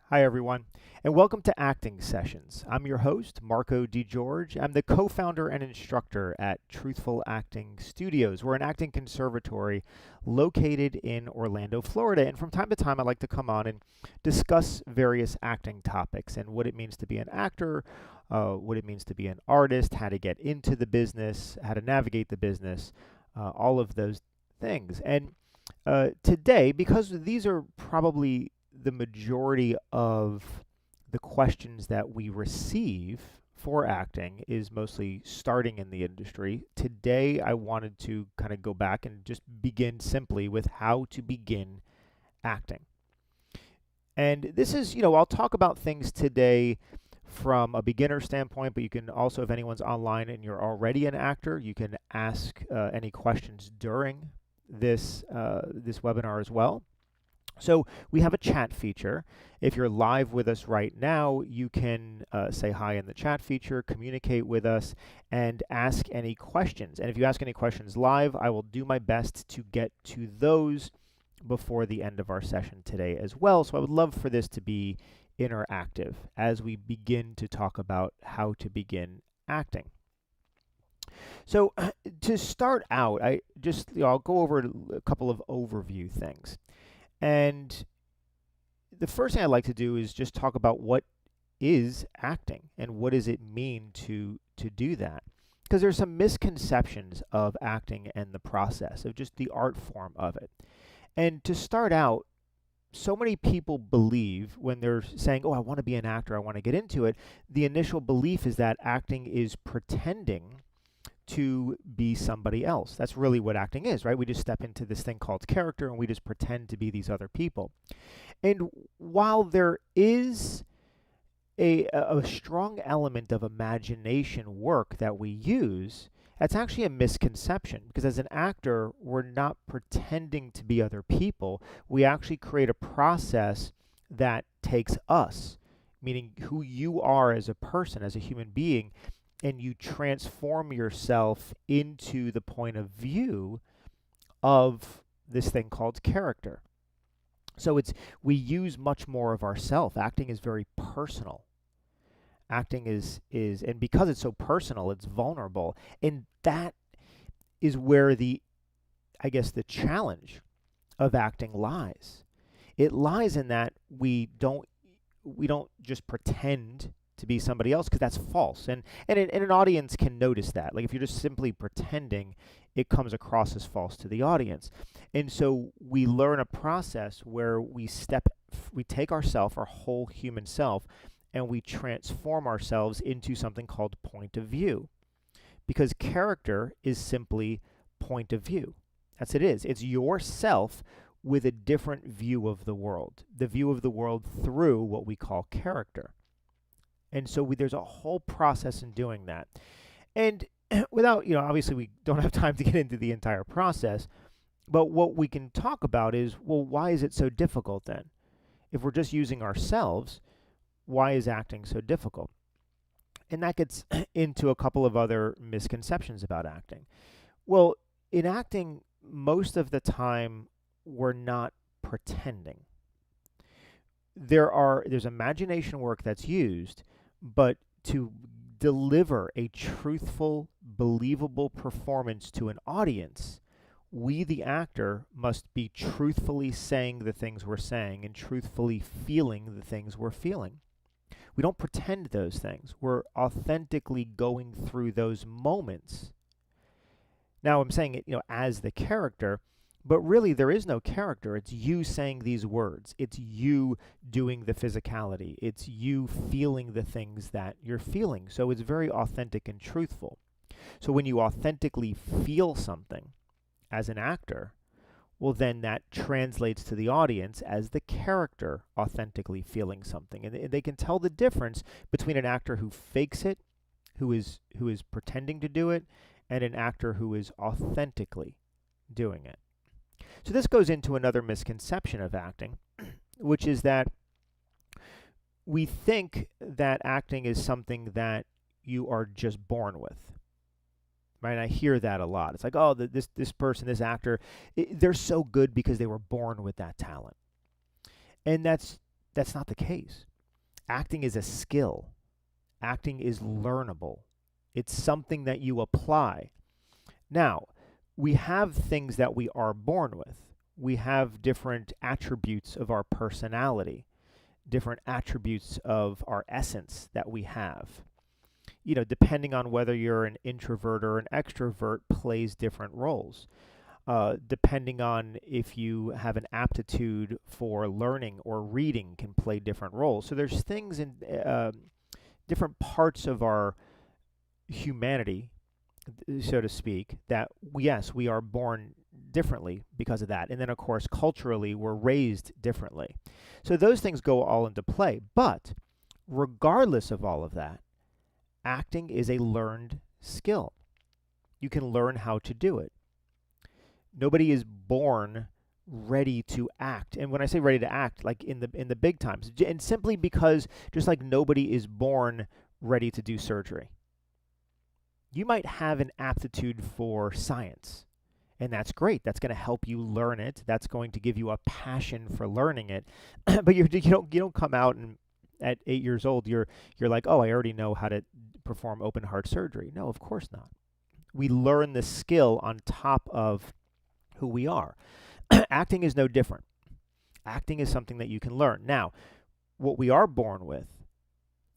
Hi, everyone, and welcome to Acting Sessions. I'm your host, Marco DiGeorge. I'm the co founder and instructor at Truthful Acting Studios. We're an acting conservatory located in Orlando, Florida. And from time to time, I like to come on and discuss various acting topics and what it means to be an actor, what it means to be an artist, how to get into the business, how to navigate the business, all of those things. And today, because these are probably the majority of the questions that we receive for acting is mostly starting in the industry. Today, I wanted to kind of go back and just begin simply with how to begin acting. And this is, I'll talk about things today from a beginner standpoint, but you can also, if anyone's online and you're already an actor, you can ask any questions during this webinar as well. So we have a chat feature. If you're live with us right now, you can say hi in the chat feature, communicate with us, and ask any questions. And if you ask any questions live, I will do my best to get to those before the end of our session today as well. So I would love for this to be interactive as we begin to talk about how to begin acting. So to start out, I'll go over a couple of overview things. And the first thing I'd like to do is just talk about what is acting and what does it mean to do that. Because there's some misconceptions of acting and the process of just the art form of it. And to start out, so many people believe when they're saying, oh, I want to be an actor, I want to get into it, the initial belief is that acting is pretending to be somebody else. That's really what acting is, right? We just step into this thing called character and we just pretend to be these other people. And while there is a strong element of imagination work that we use, that's actually a misconception because as an actor, we're not pretending to be other people. We actually create a process that takes us, meaning who you are as a person, as a human being, and you transform yourself into the point of view of this thing called character. So we use much more of ourself. Acting is very personal. Acting is and because it's so personal, it's vulnerable. And that is where the challenge of acting lies. It lies in that we don't just pretend to be somebody else because that's false. And an audience can notice that. Like if you're just simply pretending, it comes across as false to the audience. And so we learn a process where we take ourself, our whole human self, and we transform ourselves into something called point of view. Because character is simply point of view. That's what it is. It's yourself with a different view of the world. The view of the world through what we call character. And so there's a whole process in doing that. And without, obviously we don't have time to get into the entire process, but what we can talk about is, well, why is it so difficult then? If we're just using ourselves, why is acting so difficult? And that gets into a couple of other misconceptions about acting. Well, in acting, most of the time, we're not pretending. There's imagination work that's used, but to deliver a truthful, believable performance to an audience, we, the actor, must be truthfully saying the things we're saying and truthfully feeling the things we're feeling. We don't pretend those things. We're authentically going through those moments. Now, I'm saying it, as the character, but really there is no character. It's you saying these words. It's you doing the physicality. It's you feeling the things that you're feeling. So it's very authentic and truthful. So when you authentically feel something as an actor, well, then that translates to the audience as the character authentically feeling something. And they can tell the difference between an actor who fakes it, who is pretending to do it, and an actor who is authentically doing it. So this goes into another misconception of acting, which is that we think that acting is something that you are just born with. Right? And I hear that a lot. It's like, oh, this person, this actor, they're so good because they were born with that talent. And that's that's not the case. Acting is a skill. Acting is learnable. It's something that you apply. Now, we have things that we are born with. We have different attributes of our personality, different attributes of our essence that we have. Depending on whether you're an introvert or an extrovert, plays different roles. Depending on if you have an aptitude for learning or reading, can play different roles. So there's things in different parts of our humanity, so to speak, that yes, we are born differently because of that. And then, of course, culturally, we're raised differently. So those things go all into play. But regardless of all of that, acting is a learned skill. You can learn how to do it. Nobody is born ready to act. And when I say ready to act, like in the big times, and simply because just like nobody is born ready to do surgery. You might have an aptitude for science, and that's great. That's going to help you learn it. That's going to give you a passion for learning it. But you don't come out and at 8 years old you're like, oh, I already know how to perform open heart surgery. No, of course not. We learn the skill on top of who we are. Acting is no different. Acting is something that you can learn. Now, what we are born with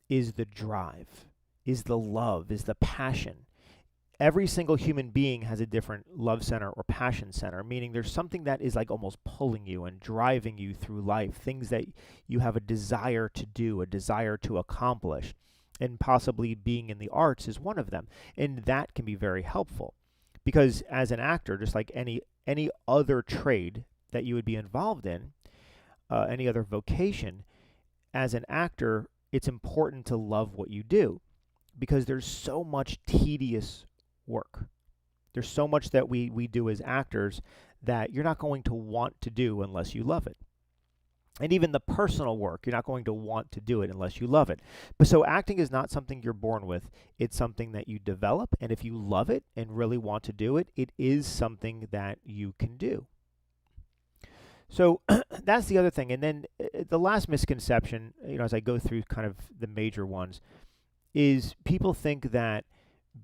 is the drive, is the love, is the passion. Every single human being has a different love center or passion center, meaning there's something that is like almost pulling you and driving you through life, things that you have a desire to do, a desire to accomplish, and possibly being in the arts is one of them. And that can be very helpful because as an actor, just like any other trade that you would be involved in, any other vocation, as an actor, it's important to love what you do because there's so much tedious work. There's so much that we do as actors that you're not going to want to do unless you love it. And even the personal work, you're not going to want to do it unless you love it. But so acting is not something you're born with. It's something that you develop. And if you love it and really want to do it, it is something that you can do. So that's the other thing. And then the last misconception, as I go through kind of the major ones, is people think that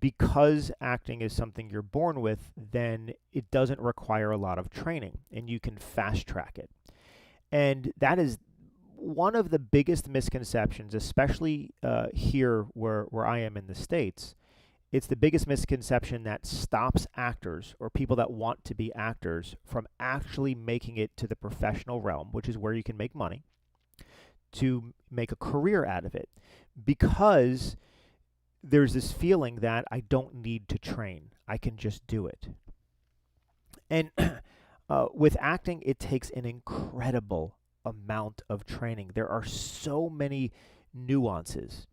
because acting is something you're born with, then it doesn't require a lot of training and you can fast track it. And that is one of the biggest misconceptions, especially here where I am in the States. It's the biggest misconception that stops actors or people that want to be actors from actually making it to the professional realm, which is where you can make money, to make a career out of it. Because there's this feeling that I don't need to train. I can just do it. And with acting, it takes an incredible amount of training. There are so many nuances.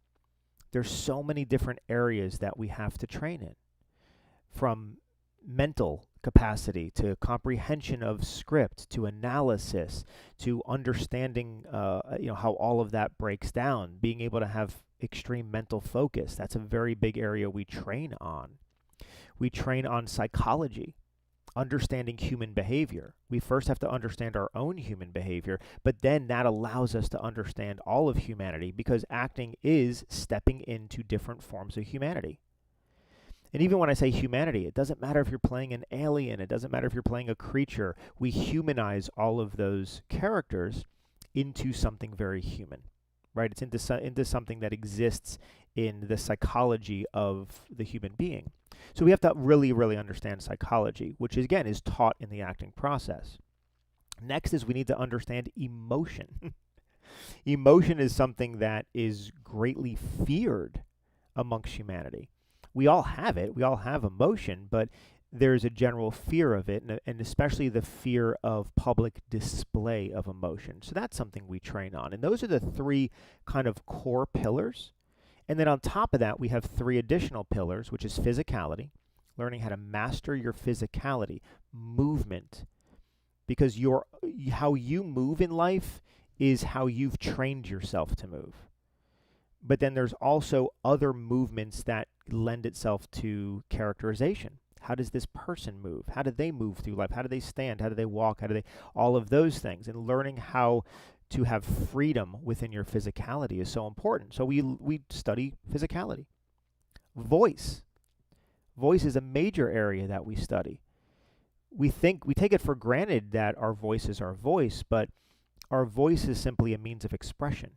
There's so many different areas that we have to train in, from mental capacity to comprehension of script to analysis to understanding how all of that breaks down, being able to have extreme mental focus. That's a very big area we train on. We train on psychology, understanding human behavior. We first have to understand our own human behavior, but then that allows us to understand all of humanity because acting is stepping into different forms of humanity. And even when I say humanity, it doesn't matter if you're playing an alien, it doesn't matter if you're playing a creature. We humanize all of those characters into something very human, right? It's into something that exists in the psychology of the human being. So we have to really, really understand psychology, which again is taught in the acting process. Next is we need to understand emotion. Emotion is something that is greatly feared amongst humanity. We all have it. We all have emotion, but there's a general fear of it, and especially the fear of public display of emotion. So that's something we train on. And those are the three kind of core pillars. And then on top of that, we have three additional pillars, which is physicality, learning how to master your physicality, movement, because how you move in life is how you've trained yourself to move. But then there's also other movements that lend itself to characterization. How does this person move? How do they move through life? How do they stand? How do they walk? All of those things. And learning how to have freedom within your physicality is so important. So we study physicality. Voice. Voice is a major area that we study. We take it for granted that our voice is our voice, but our voice is simply a means of expression.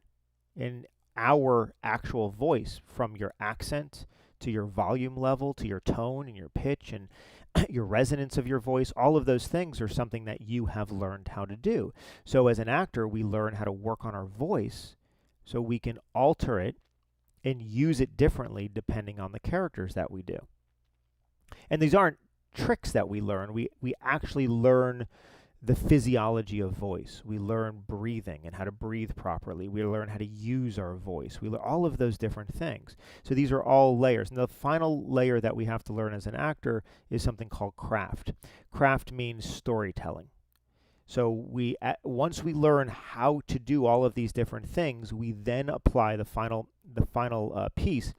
And our actual voice, from your accent to your volume level to your tone and your pitch and your resonance of your voice, all of those things are something that you have learned how to do. So as an actor, we learn how to work on our voice so we can alter it and use it differently depending on the characters that we do. And these aren't tricks that we learn. We actually learn the physiology of voice. We learn breathing and how to breathe properly. We learn how to use our voice. We learn all of those different things. So these are all layers. And the final layer that we have to learn as an actor is something called craft. Craft means storytelling. So once we learn how to do all of these different things, we then apply the final piece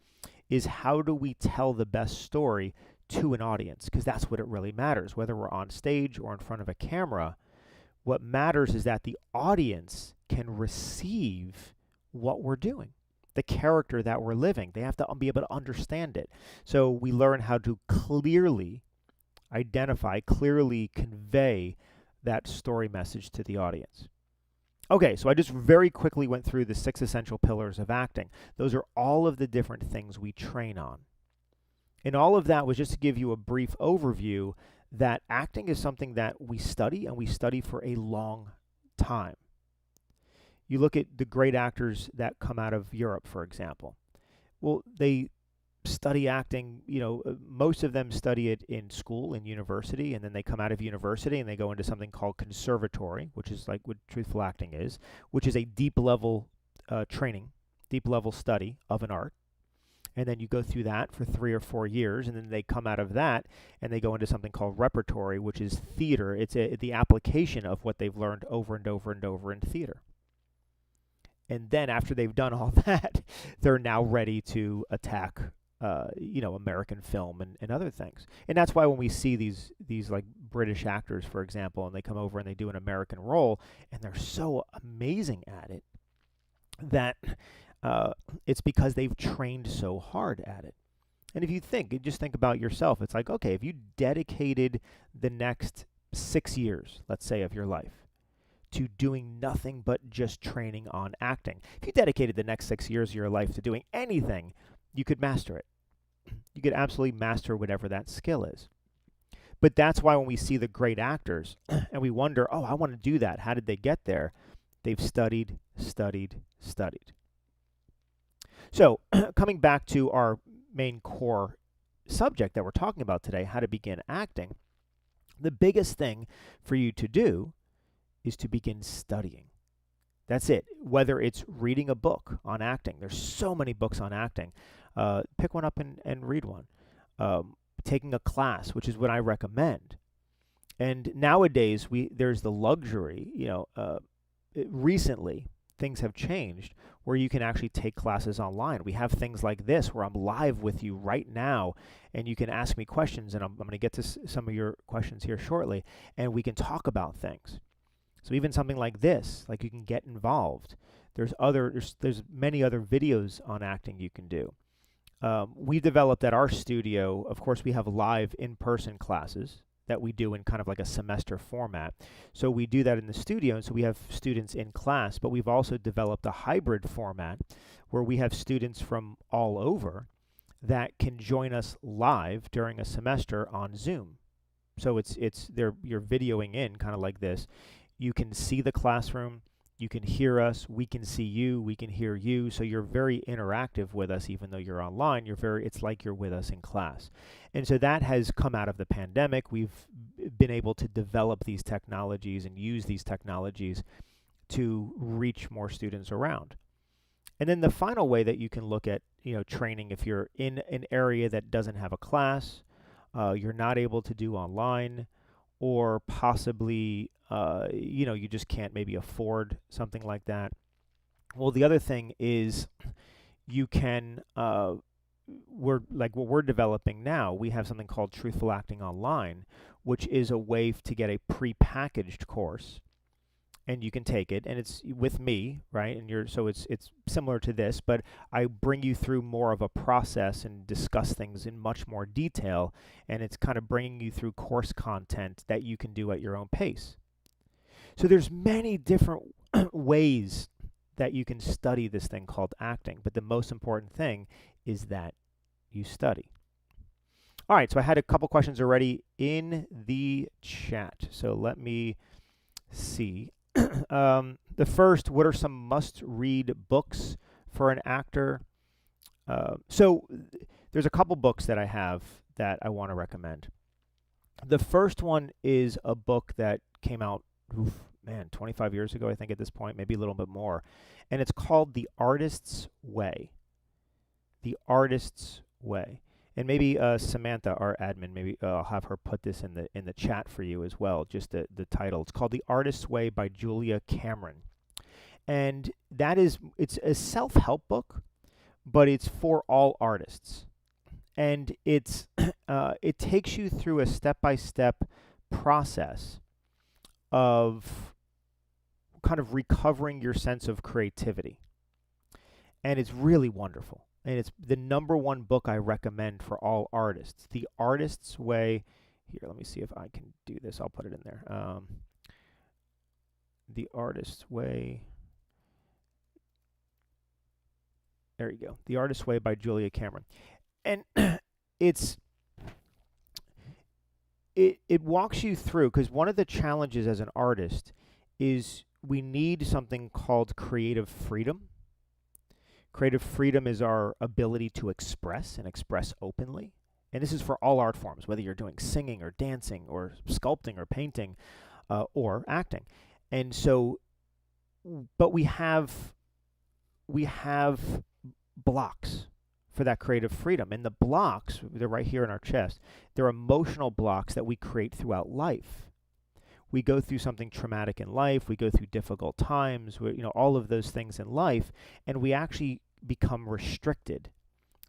is how do we tell the best story to an audience, because that's what it really matters. Whether we're on stage or in front of a camera, what matters is that the audience can receive what we're doing, the character that we're living. They have to be able to understand it. So we learn how to clearly identify, clearly convey that story message to the audience. Okay, so I just very quickly went through the 6 essential pillars of acting. Those are all of the different things we train on. And all of that was just to give you a brief overview that acting is something that we study, and we study for a long time. You look at the great actors that come out of Europe, for example. Well, they study acting, most of them study it in school, in university, and then they come out of university and they go into something called Conservatory, which is like what Truthful Acting is, which is a deep level training, deep level study of an art. And then you go through that for 3 or 4 years, and then they come out of that and they go into something called repertory, which is theater. It's the application of what they've learned over and over and over in theater. And then after they've done all that, they're now ready to attack, American film and other things. And that's why when we see these like British actors, for example, and they come over and they do an American role, and they're so amazing at it that it's because they've trained so hard at it. And if you just think about yourself, it's like, okay, if you dedicated the next 6 years, let's say, of your life to doing nothing but just training on acting, if you dedicated the next 6 years of your life to doing anything, you could master it. You could absolutely master whatever that skill is. But that's why when we see the great actors and we wonder, oh, I want to do that. How did they get there? They've studied, studied, studied. So coming back to our main core subject that we're talking about today, how to begin acting, the biggest thing for you to do is to begin studying. That's it. Whether it's reading a book on acting, there's so many books on acting. Pick one up and read one. Taking a class, which is what I recommend. And nowadays, there's the luxury, recently, things have changed where you can actually take classes online. We have things like this where I'm live with you right now, and you can ask me questions, and I'm going to get to some of your questions here shortly, and we can talk about things. So even something like this, like you can get involved. There's many other videos on acting you can do. We developed at our studio, of course, we have live in-person classes that we do in kind of like a semester format. So we do that in the studio, and so we have students in class, but we've also developed a hybrid format where we have students from all over that can join us live during a semester on Zoom. So you're videoing in kind of like this. You can see the classroom, you can hear us, we can see you, we can hear you, so you're very interactive with us even though you're online. It's like you're with us in class. And so that has come out of the pandemic. We've been able to develop these technologies and use these technologies to reach more students around. And then the final way that you can look at, training, if you're in an area that doesn't have a class, you're not able to do online, or possibly you just can't maybe afford something like that. Well, the other thing is you can, what we're developing now, we have something called Truthful Acting Online, which is a way to get a pre-packaged course. and you can take it, and it's with me, right? And it's similar to this, but I bring you through more of a process and discuss things in much more detail, and it's kind of bringing you through course content that you can do at your own pace. So there's many different ways that you can study this thing called acting, but the most important thing is that you study. All right, so I had a couple questions already in the chat, so let me see. The first, what are some must-read books for an actor? There's a couple books that I have that I want to recommend. The first one is a book that came out, 25 years ago, I think at this point, maybe a little bit more. And it's called The Artist's Way. The Artist's Way. And maybe Samantha, our admin, maybe I'll have her put this in the chat for you as well, just the title. It's called The Artist's Way by Julia Cameron. And it's a self-help book, but it's for all artists. And it takes you through a step-by-step process of kind of recovering your sense of creativity. And it's really wonderful. And it's the number one book I recommend for all artists. The Artist's Way. Here, let me see if I can do this. I'll put it in there. The Artist's Way. There you go. The Artist's Way by Julia Cameron. And it walks you through, because one of the challenges as an artist is we need something called creative freedom. Creative freedom is our ability to express and express openly. And this is for all art forms, whether you're doing singing or dancing or sculpting or painting or acting. And so, but we have blocks for that creative freedom. And the blocks, they're right here in our chest. They're emotional blocks that we create throughout life. We go through something traumatic in life, we go through difficult times, all of those things in life, and we actually become restricted.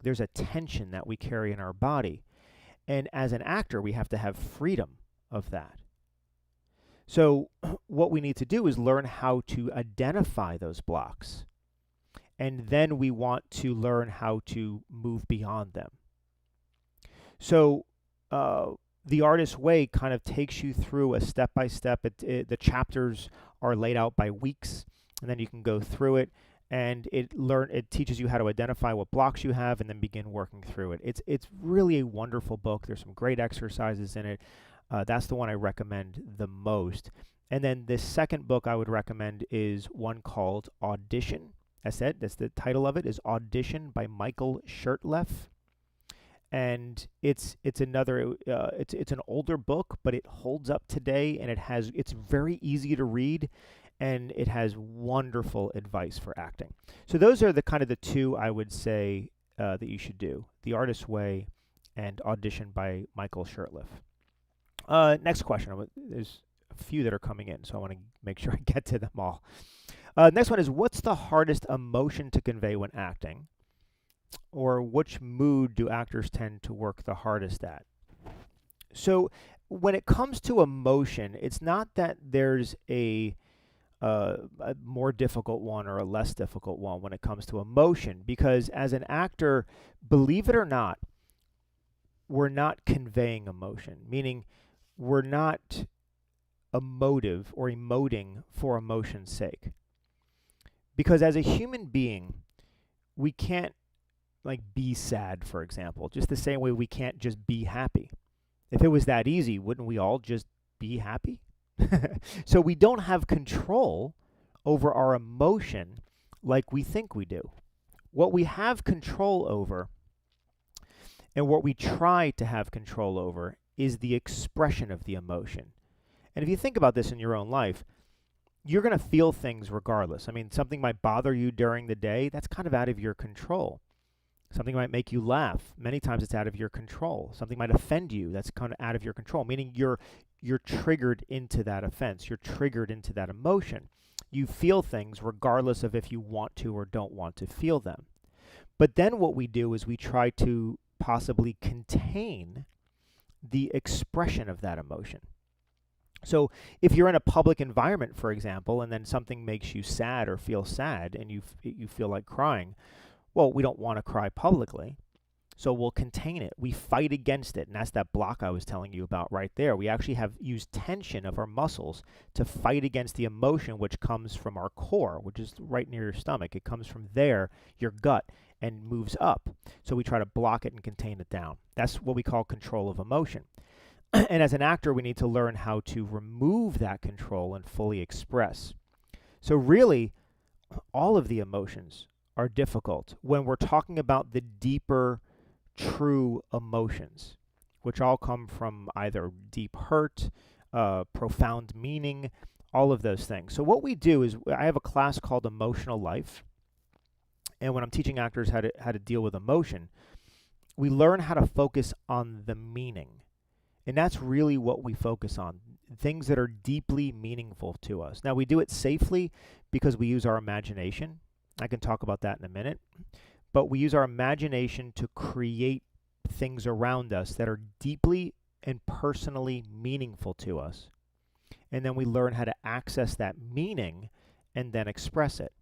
There's a tension that we carry in our body. And as an actor, we have to have freedom of that. So what we need to do is learn how to identify those blocks. And then we want to learn how to move beyond them. So The Artist's Way kind of takes you through a step-by-step. The chapters are laid out by weeks, and then you can go through it, and it teaches you how to identify what blocks you have and then begin working through it. It's really a wonderful book. There's some great exercises in it. That's the one I recommend the most. And then the second book I would recommend is one called Audition. That's the title of it, is Audition by Michael Shurtleff. And it's an older book, but it holds up today, and it's very easy to read, and it has wonderful advice for acting. So those are the two I would say that you should do: The Artist's Way and Audition by Michael Shurtleff. Next question. There's a few that are coming in, so I want to make sure I get to them all. Next one is, what's the hardest emotion to convey when acting? Or which mood do actors tend to work the hardest at? So when it comes to emotion, it's not that there's a more difficult one or a less difficult one when it comes to emotion, because as an actor, believe it or not, we're not conveying emotion, meaning we're not emotive or emoting for emotion's sake. Because as a human being, we can't be sad, for example, just the same way we can't just be happy. If it was that easy, wouldn't we all just be happy? So we don't have control over our emotion like we think we do. What we have control over, and what we try to have control over, is the expression of the emotion. And if you think about this in your own life, you're going to feel things regardless. I mean, something might bother you during the day. That's kind of out of your control. Something might make you laugh. Many times it's out of your control. Something might offend you. That's kind of out of your control, meaning you're triggered into that offense. You're triggered into that emotion. You feel things regardless of if you want to or don't want to feel them. But then what we do is we try to possibly contain the expression of that emotion. So if you're in a public environment, for example, and then something makes you sad or feel sad and you feel like crying, well, we don't want to cry publicly. So we'll contain it. We fight against it. And that's that block I was telling you about right there. We actually have used tension of our muscles to fight against the emotion which comes from our core, which is right near your stomach. It comes from there, your gut, and moves up. So we try to block it and contain it down. That's what we call control of emotion. And as an actor, we need to learn how to remove that control and fully express. So really, all of the emotions are difficult when we're talking about the deeper true emotions, which all come from either deep hurt, profound meaning, all of those things. So what we do is, I have a class called Emotional Life, and when I'm teaching actors how to deal with emotion, we learn how to focus on the meaning. And that's really what we focus on, things that are deeply meaningful to us. Now, we do it safely because we use our imagination. I can talk about that in a minute. But we use our imagination to create things around us that are deeply and personally meaningful to us. And then we learn how to access that meaning and then express it.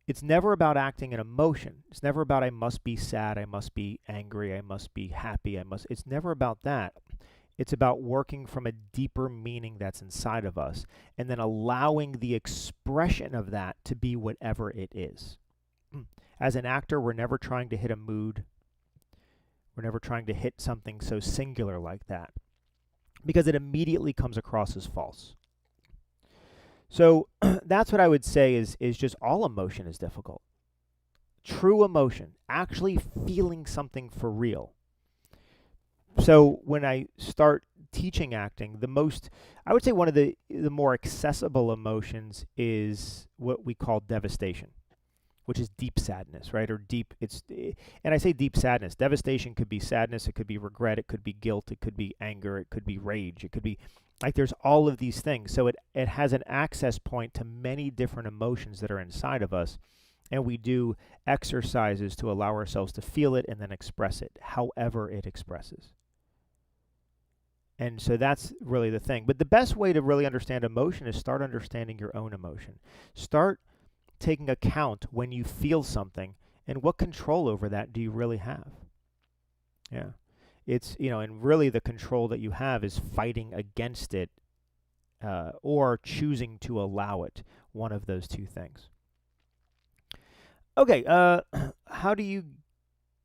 It's never about acting an emotion. It's never about I must be sad, I must be angry, I must be happy, it's never about that. It's about working from a deeper meaning that's inside of us and then allowing the expression of that to be whatever it is. As an actor, we're never trying to hit a mood. We're never trying to hit something so singular like that because it immediately comes across as false. So that's what I would say is just all emotion is difficult. True emotion, actually feeling something for real. So when I start teaching acting, I would say one of the more accessible emotions is what we call devastation, which is deep sadness, right? And I say deep sadness. Devastation could be sadness, it could be regret, it could be guilt, it could be anger, it could be rage, it could be, like, there's all of these things. So it has an access point to many different emotions that are inside of us, and we do exercises to allow ourselves to feel it and then express it, however it expresses. And so that's really the thing. But the best way to really understand emotion is start understanding your own emotion. Start taking account when you feel something and what control over that do you really have. Yeah. It's, and really the control that you have is fighting against it or choosing to allow it, one of those two things. Okay, how do you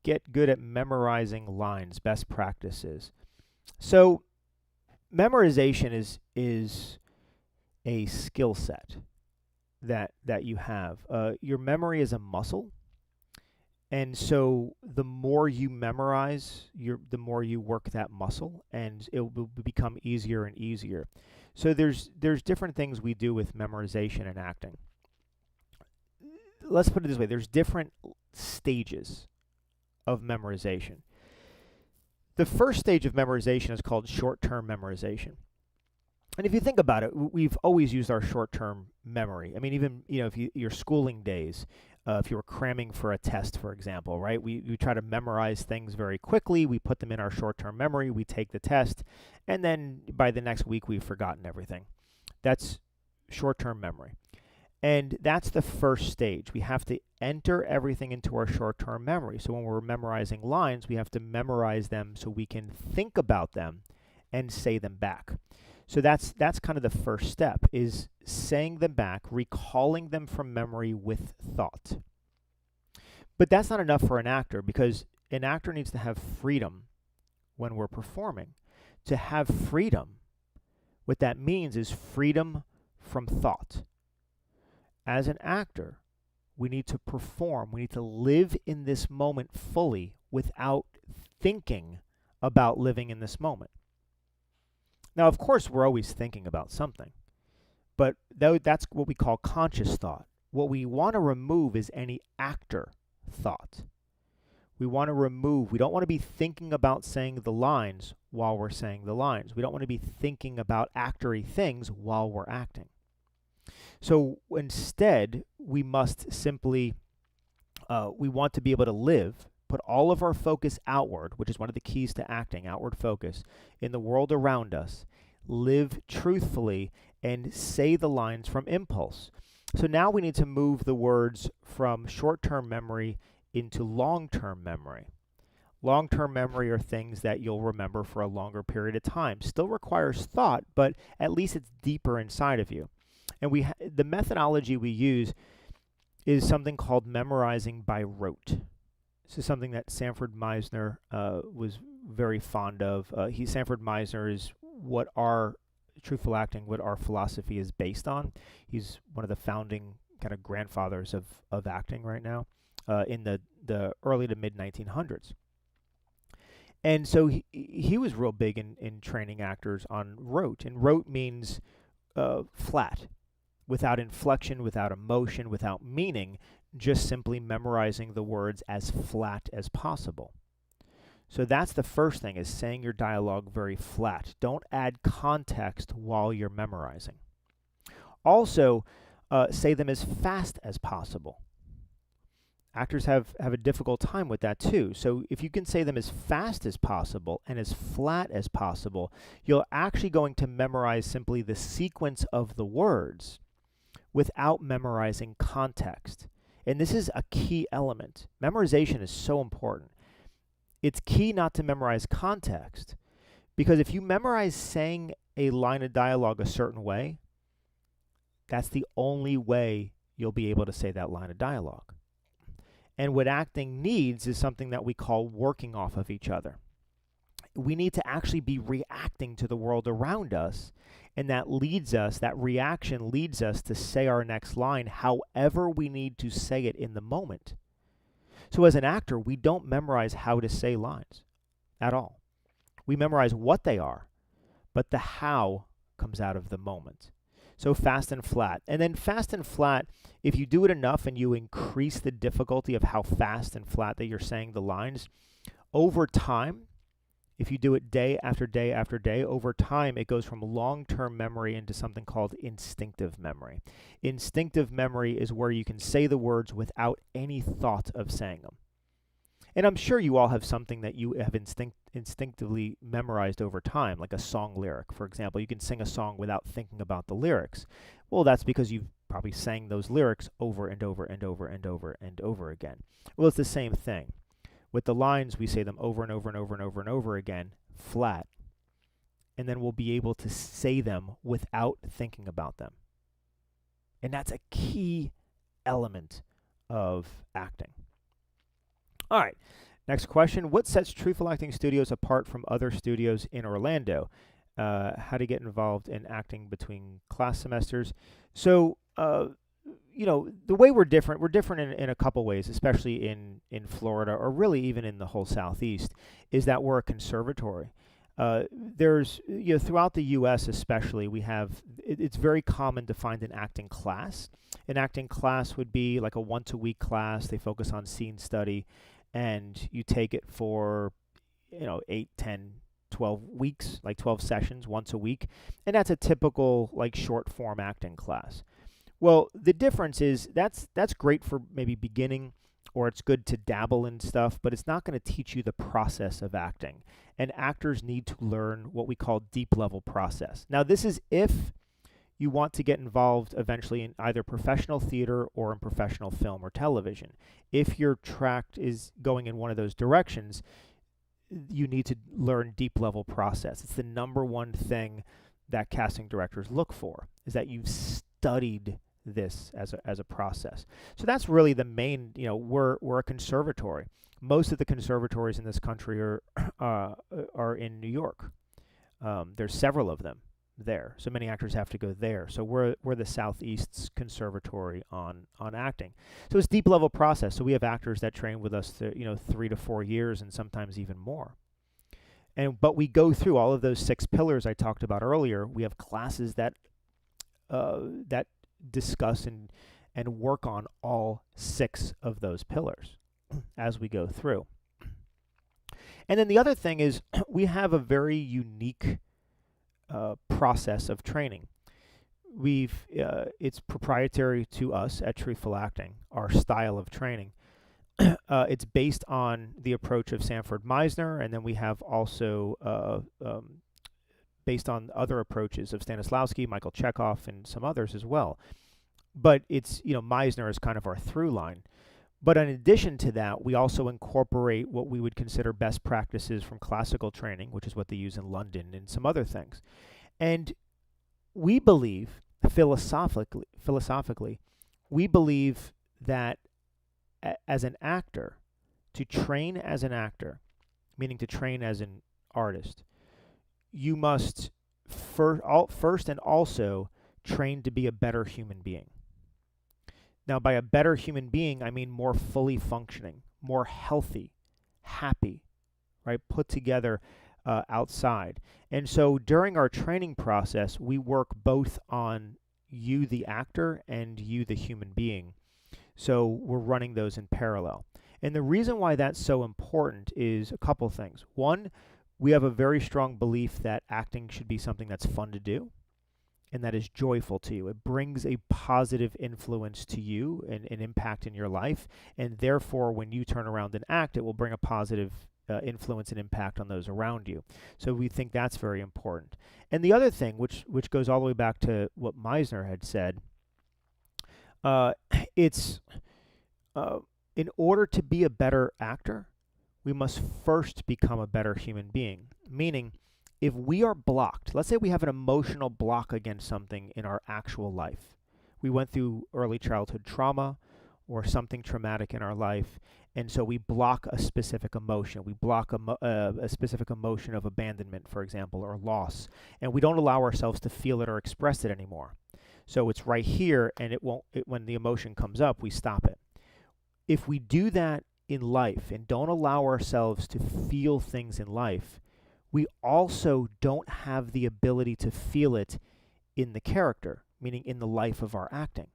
get good at memorizing lines, best practices? So memorization is a skill set that you have. Your memory is a muscle, and so the more you memorize, the more you work that muscle, and it will become easier and easier. So there's different things we do with memorization and acting. Let's put it this way: there's different stages of memorization. The first stage of memorization is called short-term memorization. And if you think about it, we've always used our short-term memory. I mean, even if your schooling days, if you were cramming for a test, for example, right? We try to memorize things very quickly. We put them in our short-term memory. We take the test, and then by the next week, we've forgotten everything. That's short-term memory. And that's the first stage. We have to enter everything into our short-term memory. So when we're memorizing lines, we have to memorize them so we can think about them and say them back. So that's kind of the first step, is saying them back, recalling them from memory with thought. But that's not enough for an actor, because an actor needs to have freedom when we're performing. To have freedom, what that means is freedom from thought. As an actor, we need to perform. We need to live in this moment fully without thinking about living in this moment. Now, of course, we're always thinking about something, but that's what we call conscious thought. What we want to remove is any actor thought. We don't want to be thinking about saying the lines while we're saying the lines. We don't want to be thinking about actory things while we're acting. So instead, we must simply, we want to be able to live, put all of our focus outward, which is one of the keys to acting, outward focus, in the world around us. live truthfully, and say the lines from impulse. So now we need to move the words from short-term memory into long-term memory. Long-term memory are things that you'll remember for a longer period of time. Still requires thought, but at least it's deeper inside of you. And the methodology we use is something called memorizing by rote. This is something that Sanford Meisner was very fond of. Sanford Meisner is what our truthful acting, what our philosophy is based on. He's one of the founding kind of grandfathers of acting right now in the early to mid 1900s. And so he was real big in training actors on rote. And rote means flat, without inflection, without emotion, without meaning, just simply memorizing the words as flat as possible. So that's the first thing, is saying your dialogue very flat. Don't add context while you're memorizing. Also, say them as fast as possible. Actors have a difficult time with that too. So if you can say them as fast as possible and as flat as possible, you're actually going to memorize simply the sequence of the words without memorizing context. And this is a key element. Memorization is so important. It's key not to memorize context, because if you memorize saying a line of dialogue a certain way, that's the only way you'll be able to say that line of dialogue. And what acting needs is something that we call working off of each other. We need to actually be reacting to the world around us, and that reaction leads us to say our next line however we need to say it in the moment. So as an actor, we don't memorize how to say lines at all. We memorize what they are, but the how comes out of the moment. So fast and flat. And then fast and flat, if you do it enough and you increase the difficulty of how fast and flat that you're saying the lines, over time, if you do it day after day after day, over time it goes from long-term memory into something called instinctive memory. Instinctive memory is where you can say the words without any thought of saying them. And I'm sure you all have something that you have instinctively memorized over time, like a song lyric. For example, you can sing a song without thinking about the lyrics. Well, that's because you've probably sang those lyrics over and over and over and over and over again. Well, it's the same thing. With the lines, we say them over and over and over and over and over again, flat. And then we'll be able to say them without thinking about them. And that's a key element of acting. All right, next question. What sets Truthful Acting Studios apart from other studios in Orlando? How to get involved in acting between class semesters. So, the way we're different in a couple ways, especially in Florida, or really even in the whole Southeast, is that we're a conservatory. There's, throughout the U.S. especially, it's very common to find an acting class. An acting class would be like a once-a-week class. They focus on scene study, and you take it for, 8, 10, 12 weeks, like 12 sessions once a week. And that's a typical, like, short-form acting class. Well, the difference is that's great for maybe beginning, or it's good to dabble in stuff, but it's not going to teach you the process of acting. And actors need to learn what we call deep level process. Now, this is if you want to get involved eventually in either professional theater or in professional film or television. If your track is going in one of those directions, you need to learn deep level process. It's the number one thing that casting directors look for, is that you've studied this as a process. So that's really the main, we're a conservatory. Most of the conservatories in this country are in New York. There's several of them there. So many actors have to go there. So we're the Southeast's conservatory on acting. So it's deep level process. So we have actors that train with us 3 to 4 years and sometimes even more. But we go through all of those 6 pillars I talked about earlier. We have classes that discuss and work on all 6 of those pillars as we go through. And then the other thing is we have a very unique process of training. It's proprietary to us at Truthful Acting, our style of training. It's based on the approach of Sanford Meisner, and then we have also based on other approaches of Stanislavski, Michael Chekhov, and some others as well. But it's, Meisner is kind of our through line. But in addition to that, we also incorporate what we would consider best practices from classical training, which is what they use in London, and some other things. And we believe, philosophically, we believe that as an actor, to train as an actor, meaning to train as an artist, you must first and also train to be a better human being. Now, by a better human being, I mean more fully functioning, more healthy, happy, right? Put together outside. And so during our training process, we work both on you, the actor, and you, the human being. So we're running those in parallel. And the reason why that's so important is a couple things. One, we have a very strong belief that acting should be something that's fun to do and that is joyful to you. It brings a positive influence to you and an impact in your life. And therefore, when you turn around and act, it will bring a positive influence and impact on those around you. So we think that's very important. And the other thing, which goes all the way back to what Meisner had said, it's in order to be a better actor, we must first become a better human being. Meaning, if we are blocked, let's say we have an emotional block against something in our actual life. We went through early childhood trauma or something traumatic in our life, and so we block a specific emotion. We block a specific emotion of abandonment, for example, or loss, and we don't allow ourselves to feel it or express it anymore. So it's right here, and when the emotion comes up, we stop it. If we do that in life and don't allow ourselves to feel things in life, we also don't have the ability to feel it in the character, meaning in the life of our acting.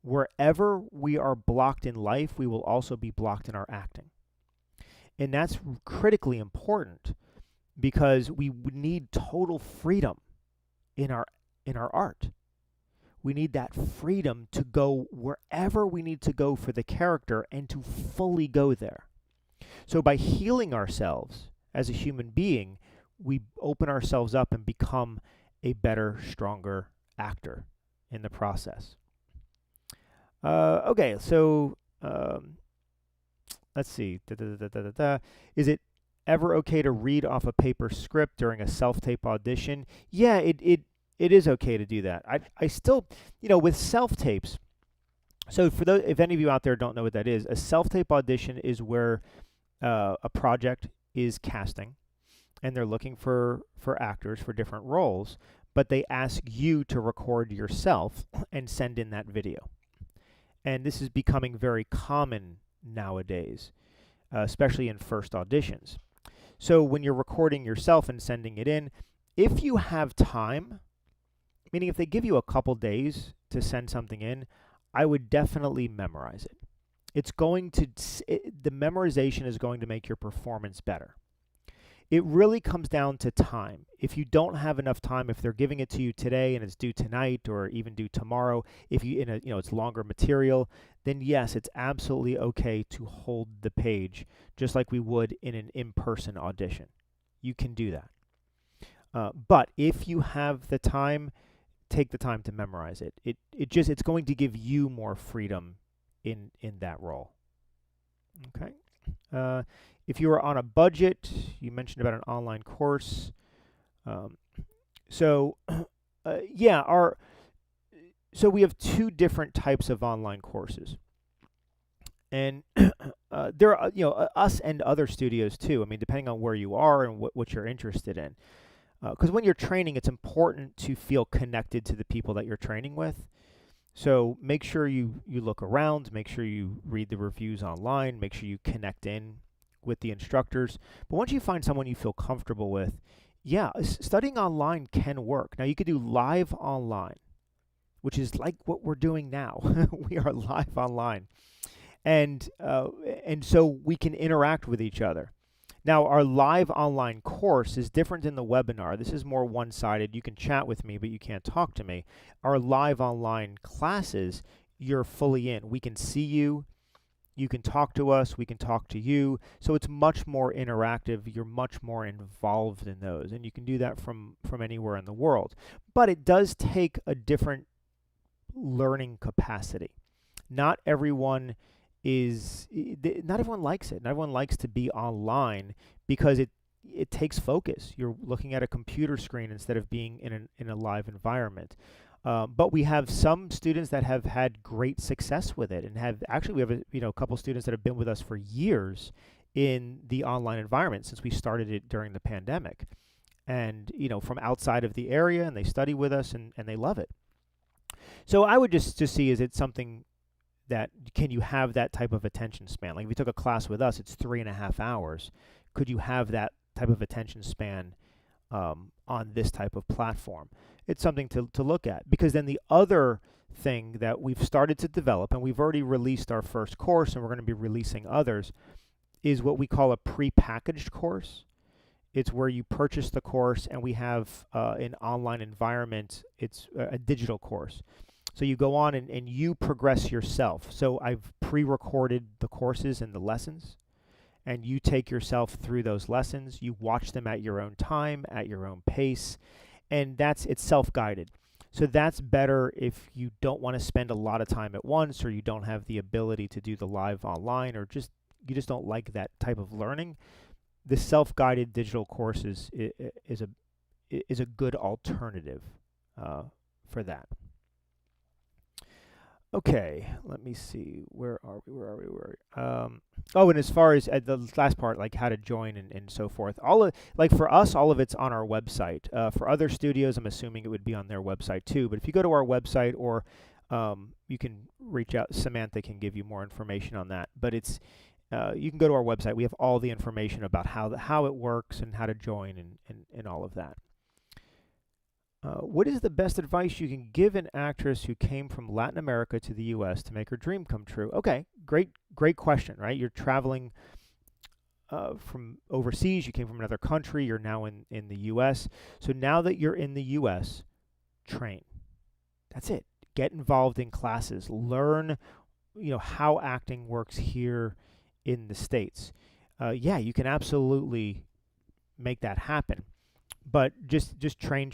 Wherever we are blocked in life, we will also be blocked in our acting. And that's critically important because we need total freedom in our art. We need that freedom to go wherever we need to go for the character and to fully go there. So by healing ourselves as a human being, we open ourselves up and become a better, stronger actor in the process. Okay, so let's see. Is it ever okay to read off a paper script during a self-tape audition? Yeah, it is okay to do that. I still, with self-tapes, so for those, if any of you out there don't know what that is, a self-tape audition is where a project is casting, and they're looking for actors for different roles, but they ask you to record yourself and send in that video. And this is becoming very common nowadays, especially in first auditions. So when you're recording yourself and sending it in, if you have time, meaning if they give you a couple days to send something in, I would definitely memorize it. The memorization is going to make your performance better. It really comes down to time. If you don't have enough time, if they're giving it to you today and it's due tonight or even due tomorrow, if it's longer material, then yes, it's absolutely okay to hold the page just like we would in an in-person audition. You can do that. But if you have the time, take the time to memorize it. It's going to give you more freedom in that role. Okay. If you are on a budget, you mentioned about an online course. So we have two different types of online courses, and there are us and other studios too. I mean, depending on where you are and what you're interested in. Because when you're training, it's important to feel connected to the people that you're training with. So make sure you look around, make sure you read the reviews online, make sure you connect in with the instructors. But once you find someone you feel comfortable with, studying online can work. Now, you could do live online, which is like what we're doing now. We are live online. And so we can interact with each other. Now, our live online course is different than the webinar. This is more one-sided. You can chat with me, but you can't talk to me. Our live online classes, you're fully in. We can see you. You can talk to us, we can talk to you. So it's much more interactive. You're much more involved in those, and you can do that from anywhere in the world. But it does take a different learning capacity. Not everyone not everyone likes it. Not everyone likes to be online because it takes focus. You're looking at a computer screen instead of being in a live environment. But we have some students that have had great success with it, and we have a couple students that have been with us for years in the online environment since we started it during the pandemic, and from outside of the area, and they study with us and they love it. So I would just see, is it something that can you have that type of attention span? Like if you took a class with us, it's 3.5 hours. Could you have that type of attention span on this type of platform? It's something to look at, because then the other thing that we've started to develop, and we've already released our first course and we're going to be releasing others, is what we call a pre-packaged course. It's where you purchase the course and we have an online environment. It's a digital course. So you go on and you progress yourself. So I've pre-recorded the courses and the lessons, and you take yourself through those lessons. You watch them at your own time, at your own pace, and it's self-guided. So that's better if you don't want to spend a lot of time at once, or you don't have the ability to do the live online, or you just don't like that type of learning. The self-guided digital courses is a good alternative for that. Okay, let me see. Where are we? And as far as the last part, like how to join and so forth, for us, all of it's on our website. For other studios, I'm assuming it would be on their website too. But if you go to our website, or you can reach out, Samantha can give you more information on that. But you can go to our website. We have all the information about how it works and how to join and all of that. What is the best advice you can give an actress who came from Latin America to the U.S. to make her dream come true? Okay, great question, right? You're traveling from overseas. You came from another country. You're now in the U.S. So now that you're in the U.S., train. That's it. Get involved in classes. Learn, how acting works here in the States. You can absolutely make that happen. But just train.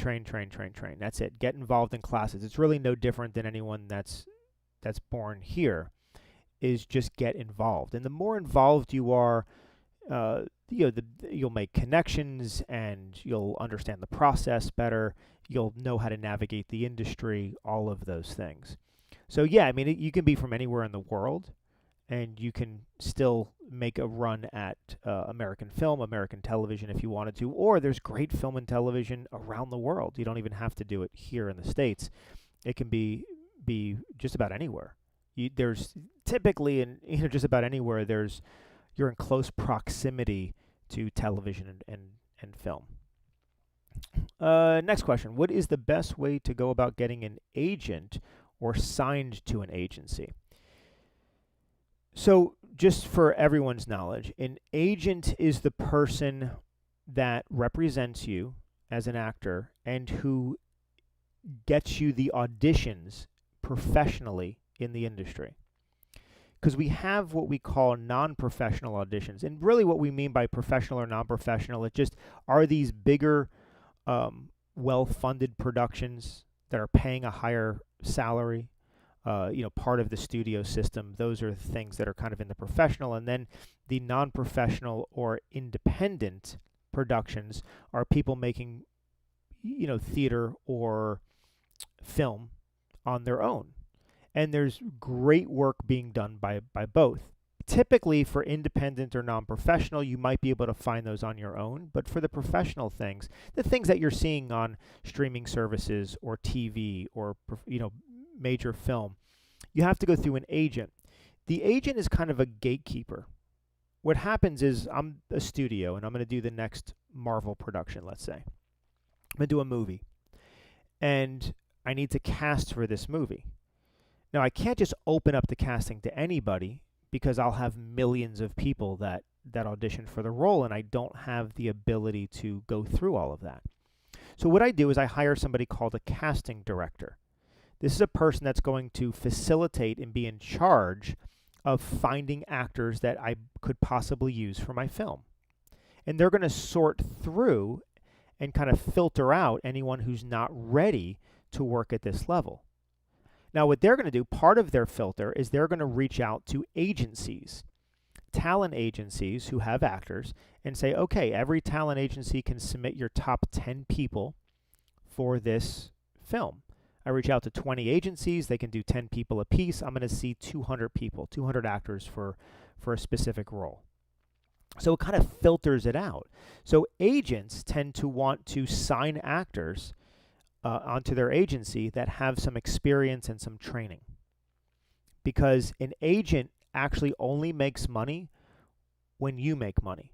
That's it. Get involved in classes. It's really no different than anyone that's born here. Is just get involved. And the more involved you are, you'll make connections and you'll understand the process better. You'll know how to navigate the industry, all of those things. So you can be from anywhere in the world, and you can still make a run at American film, American television if you wanted to, or there's great film and television around the world. You don't even have to do it here in the States. It can be just about anywhere. There's typically just about anywhere you're in close proximity to television and film. Next question. What is the best way to go about getting an agent or signed to an agency? So just for everyone's knowledge, an agent is the person that represents you as an actor and who gets you the auditions professionally in the industry. Because we have what we call non-professional auditions. And really what we mean by professional or non-professional, it just are these bigger, well-funded productions that are paying a higher salary, part of the studio system. Those are things that are kind of in the professional. And then the non-professional or independent productions are people making, theater or film on their own. And there's great work being done by both. Typically for independent or non-professional, you might be able to find those on your own. But for the professional things, the things that you're seeing on streaming services or TV or, major film, you have to go through an agent. The agent is kind of a gatekeeper. What happens is I'm a studio and I'm going to do the next Marvel production, let's say. I'm going to do a movie. And I need to cast for this movie. Now, I can't just open up the casting to anybody because I'll have millions of people that audition for the role, and I don't have the ability to go through all of that. So what I do is I hire somebody called a casting director. This is a person that's going to facilitate and be in charge of finding actors that I could possibly use for my film. And they're going to sort through and kind of filter out anyone who's not ready to work at this level. Now, what they're going to do, part of their filter, is they're going to reach out to agencies, talent agencies who have actors, and say, okay, every talent agency can submit your top 10 people for this film. I reach out to 20 agencies, they can do 10 people a piece. I'm going to see 200 people, 200 actors for a specific role. So it kind of filters it out. So agents tend to want to sign actors onto their agency that have some experience and some training. Because an agent actually only makes money when you make money.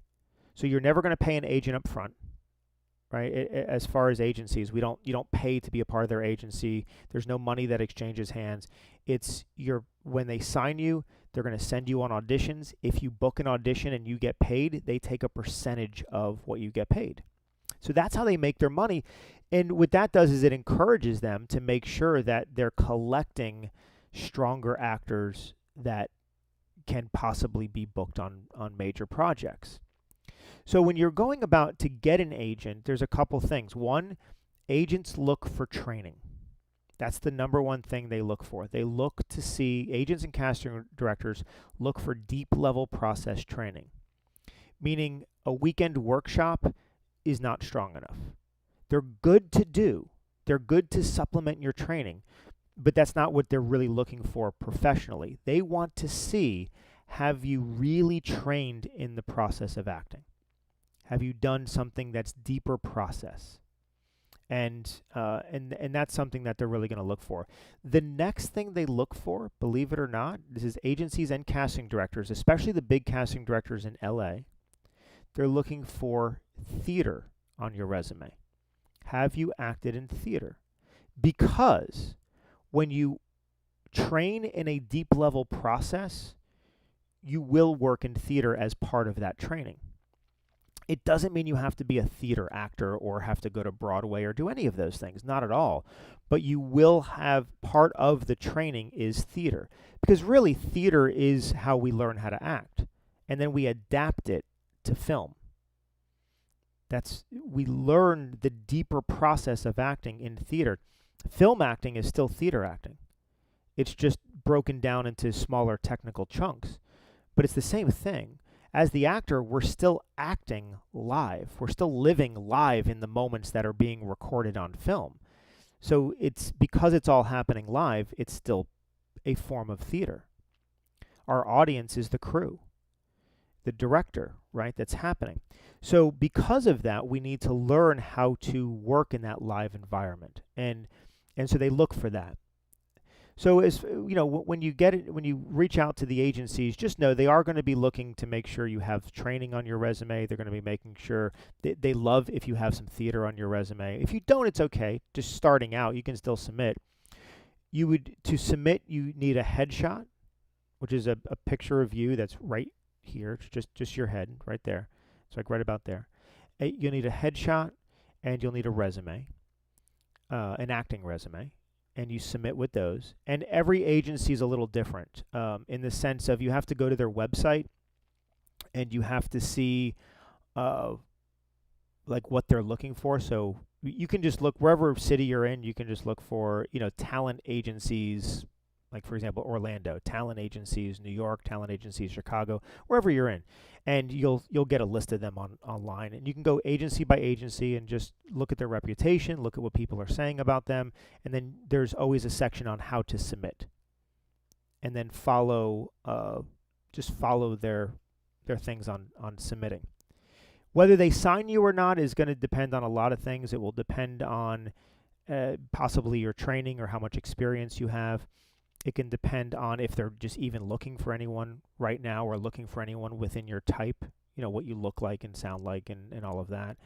So you're never going to pay an agent up front, right? As far as agencies, you don't pay to be a part of their agency. There's no money that exchanges hands. It's when they sign you, they're going to send you on auditions. If you book an audition and you get paid, they take a percentage of what you get paid. So that's how they make their money. And what that does is it encourages them to make sure that they're collecting stronger actors that can possibly be booked on major projects. So when you're going about to get an agent, there's a couple things. One, agents look for training. That's the number one thing they look for. They look to see, agents and casting directors look for deep level process training, meaning a weekend workshop is not strong enough. They're good to do. They're good to supplement your training, but that's not what they're really looking for professionally. They want to see, have you really trained in the process of acting? Have you done something that's deeper process? And that's something that they're really going to look for. The next thing they look for, believe it or not, this is agencies and casting directors, especially the big casting directors in LA. They're looking for theater on your resume. Have you acted in theater? Because when you train in a deep level process, you will work in theater as part of that training. It doesn't mean you have to be a theater actor or have to go to Broadway or do any of those things, not at all. But you will have part of the training is theater, because really theater is how we learn how to act, and then we adapt it to film. We learn the deeper process of acting in theater. Film acting is still theater acting. It's just broken down into smaller technical chunks, but it's the same thing. As the actor, we're still acting live. We're still living live in the moments that are being recorded on film. So because it's all happening live, it's still a form of theater. Our audience is the crew, the director, right, that's happening. So because of that, we need to learn how to work in that live environment. And so they look for that. So as you know, when you reach out to the agencies, just know they are going to be looking to make sure you have training on your resume. They're going to be making sure they love if you have some theater on your resume. If you don't, it's okay. Just starting out, you can still submit. To submit, you need a headshot, which is a picture of you that's right here. It's just your head right there. It's like right about there. You'll need a headshot, and you'll need a resume, an acting resume. And you submit with those. And every agency is a little different in the sense of you have to go to their website and you have to see like what they're looking for. So you can just look wherever city you're in, you can just look for, talent agencies, like for example, Orlando, talent agencies, New York, talent agencies, Chicago, wherever you're in. And you'll get a list of them online. And you can go agency by agency and just look at their reputation, look at what people are saying about them. And then there's always a section on how to submit. And then follow their things on submitting. Whether they sign you or not is going to depend on a lot of things. It will depend on possibly your training or how much experience you have. It can depend on if they're just even looking for anyone right now or looking for anyone within your type, what you look like and sound like and all of that.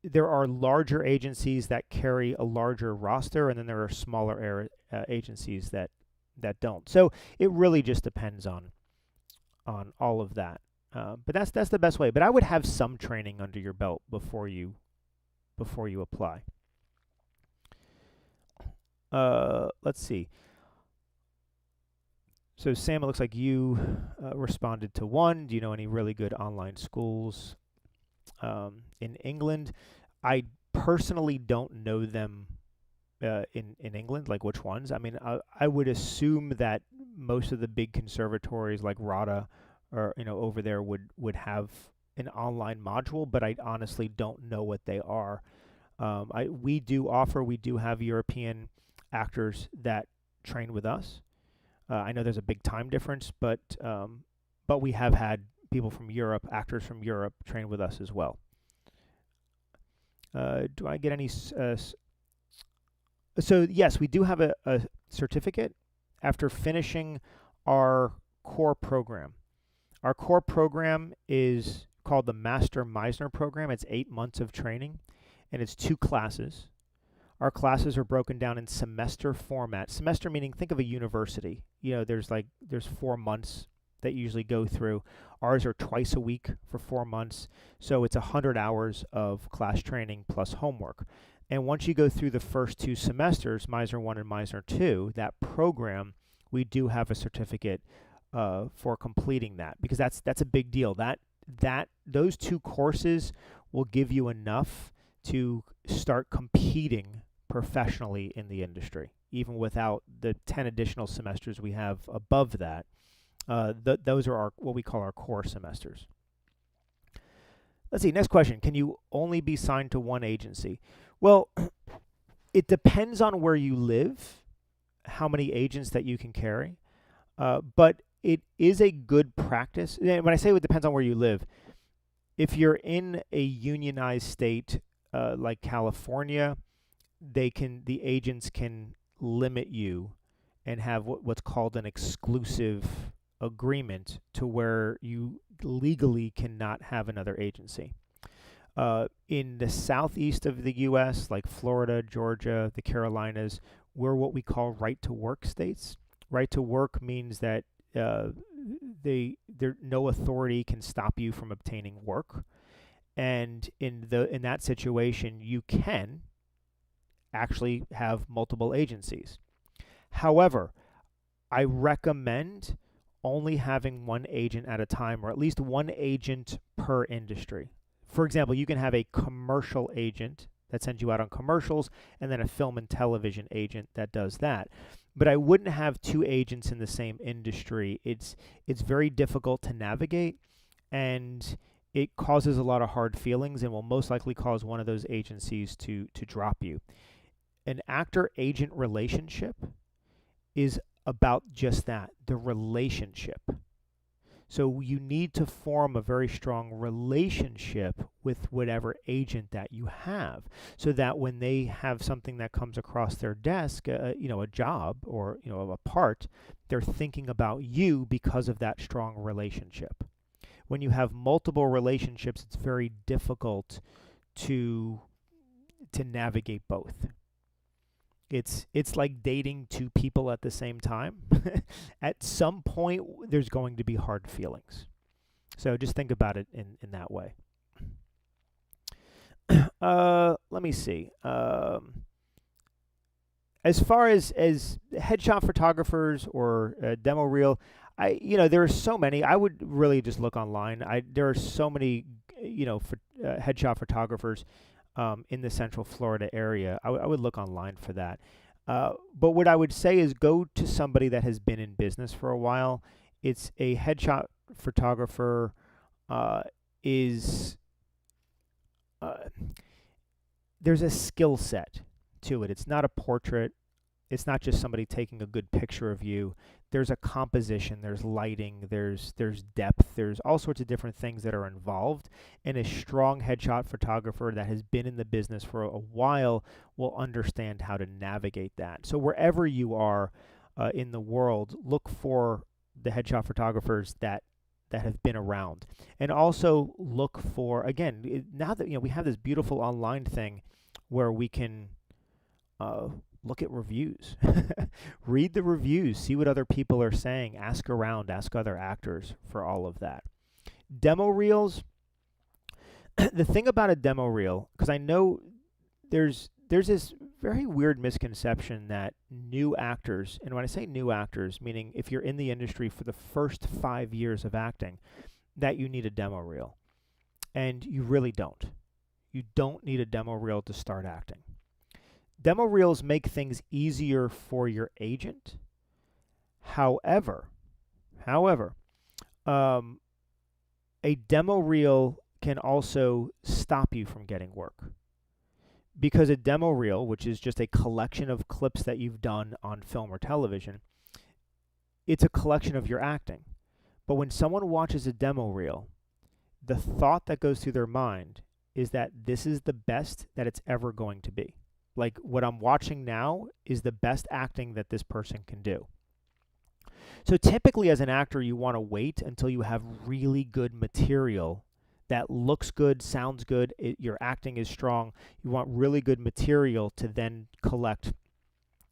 There are larger agencies that carry a larger roster, and then there are smaller agencies that don't. So it really just depends on all of that. But that's the best way. But I would have some training under your belt before you apply. Let's see. So Sam, it looks like you responded to one. Do you know any really good online schools in England? I personally don't know them in England, like which ones. I mean, I would assume that most of the big conservatories like RADA or over there would have an online module, but I honestly don't know what they are. We do have European actors that train with us. I know there's a big time difference, but we have had people from Europe, actors from Europe, train with us as well. Do I get any? So yes, we do have a certificate after finishing our core program. Our core program is called the Master Meisner program. It's 8 months of training, and it's 2 classes. Our classes are broken down in semester format. Semester meaning, think of a university. There's 4 months that you usually go through. Ours are twice a week for 4 months, so it's 100 hours of class training plus homework. And once you go through the first 2 semesters, Meisner 1 and Meisner 2, that program, we do have a certificate for completing that, because that's a big deal. Those 2 courses will give you enough to start competing professionally in the industry, even without the 10 additional semesters we have above that. Those are what we call our core semesters. Let's see, next question. Can you only be signed to one agency? Well, it depends on where you live, how many agents that you can carry. But it is a good practice. And when I say it depends on where you live, if you're in a unionized state like California, the agents can limit you and have what's called an exclusive agreement to where you legally cannot have another agency. In the southeast of the U.S., like Florida, Georgia, the Carolinas, we're what we call right-to-work states. Right-to-work means that no authority can stop you from obtaining work, and in that situation, you can actually have multiple agencies. However, I recommend only having one agent at a time, or at least one agent per industry. For example, you can have a commercial agent that sends you out on commercials, and then a film and television agent that does that. But I wouldn't have 2 agents in the same industry. It's very difficult to navigate, and it causes a lot of hard feelings, and will most likely cause one of those agencies to drop you. An actor-agent relationship is about just that, the relationship. So you need to form a very strong relationship with whatever agent that you have, so that when they have something that comes across their desk, a job or a part, they're thinking about you because of that strong relationship. When you have multiple relationships, it's very difficult to navigate both. It's like dating 2 people at the same time. At some point, there's going to be hard feelings. So just think about it in that way. Let me see. As far as headshot photographers or demo reel, there are so many. I would really just look online. There are so many, headshot photographers in the Central Florida area. I would look online for that. But what I would say is go to somebody that has been in business for a while. It's a headshot photographer there's a skill set to it. It's not a portrait. It's not just somebody taking a good picture of you. There's a composition, there's lighting, there's depth, there's all sorts of different things that are involved. And a strong headshot photographer that has been in the business for a while will understand how to navigate that. So wherever you are in the world, look for the headshot photographers that have been around. And also look for, again, now that we have this beautiful online thing where we can look at reviews. Read the reviews, see what other people are saying, ask around, ask other actors for all of that. Demo reels, the thing about a demo reel, because I know there's this very weird misconception that new actors, and when I say new actors, meaning if you're in the industry for the first 5 years of acting, that you need a demo reel. And you really don't. You don't need a demo reel to start acting. Demo reels make things easier for your agent. However, a demo reel can also stop you from getting work. Because a demo reel, which is just a collection of clips that you've done on film or television, it's a collection of your acting. But when someone watches a demo reel, the thought that goes through their mind is that this is the best that it's ever going to be. Like, what I'm watching now is the best acting that this person can do. So typically as an actor, you want to wait until you have really good material that looks good, sounds good, your acting is strong. You want really good material to then collect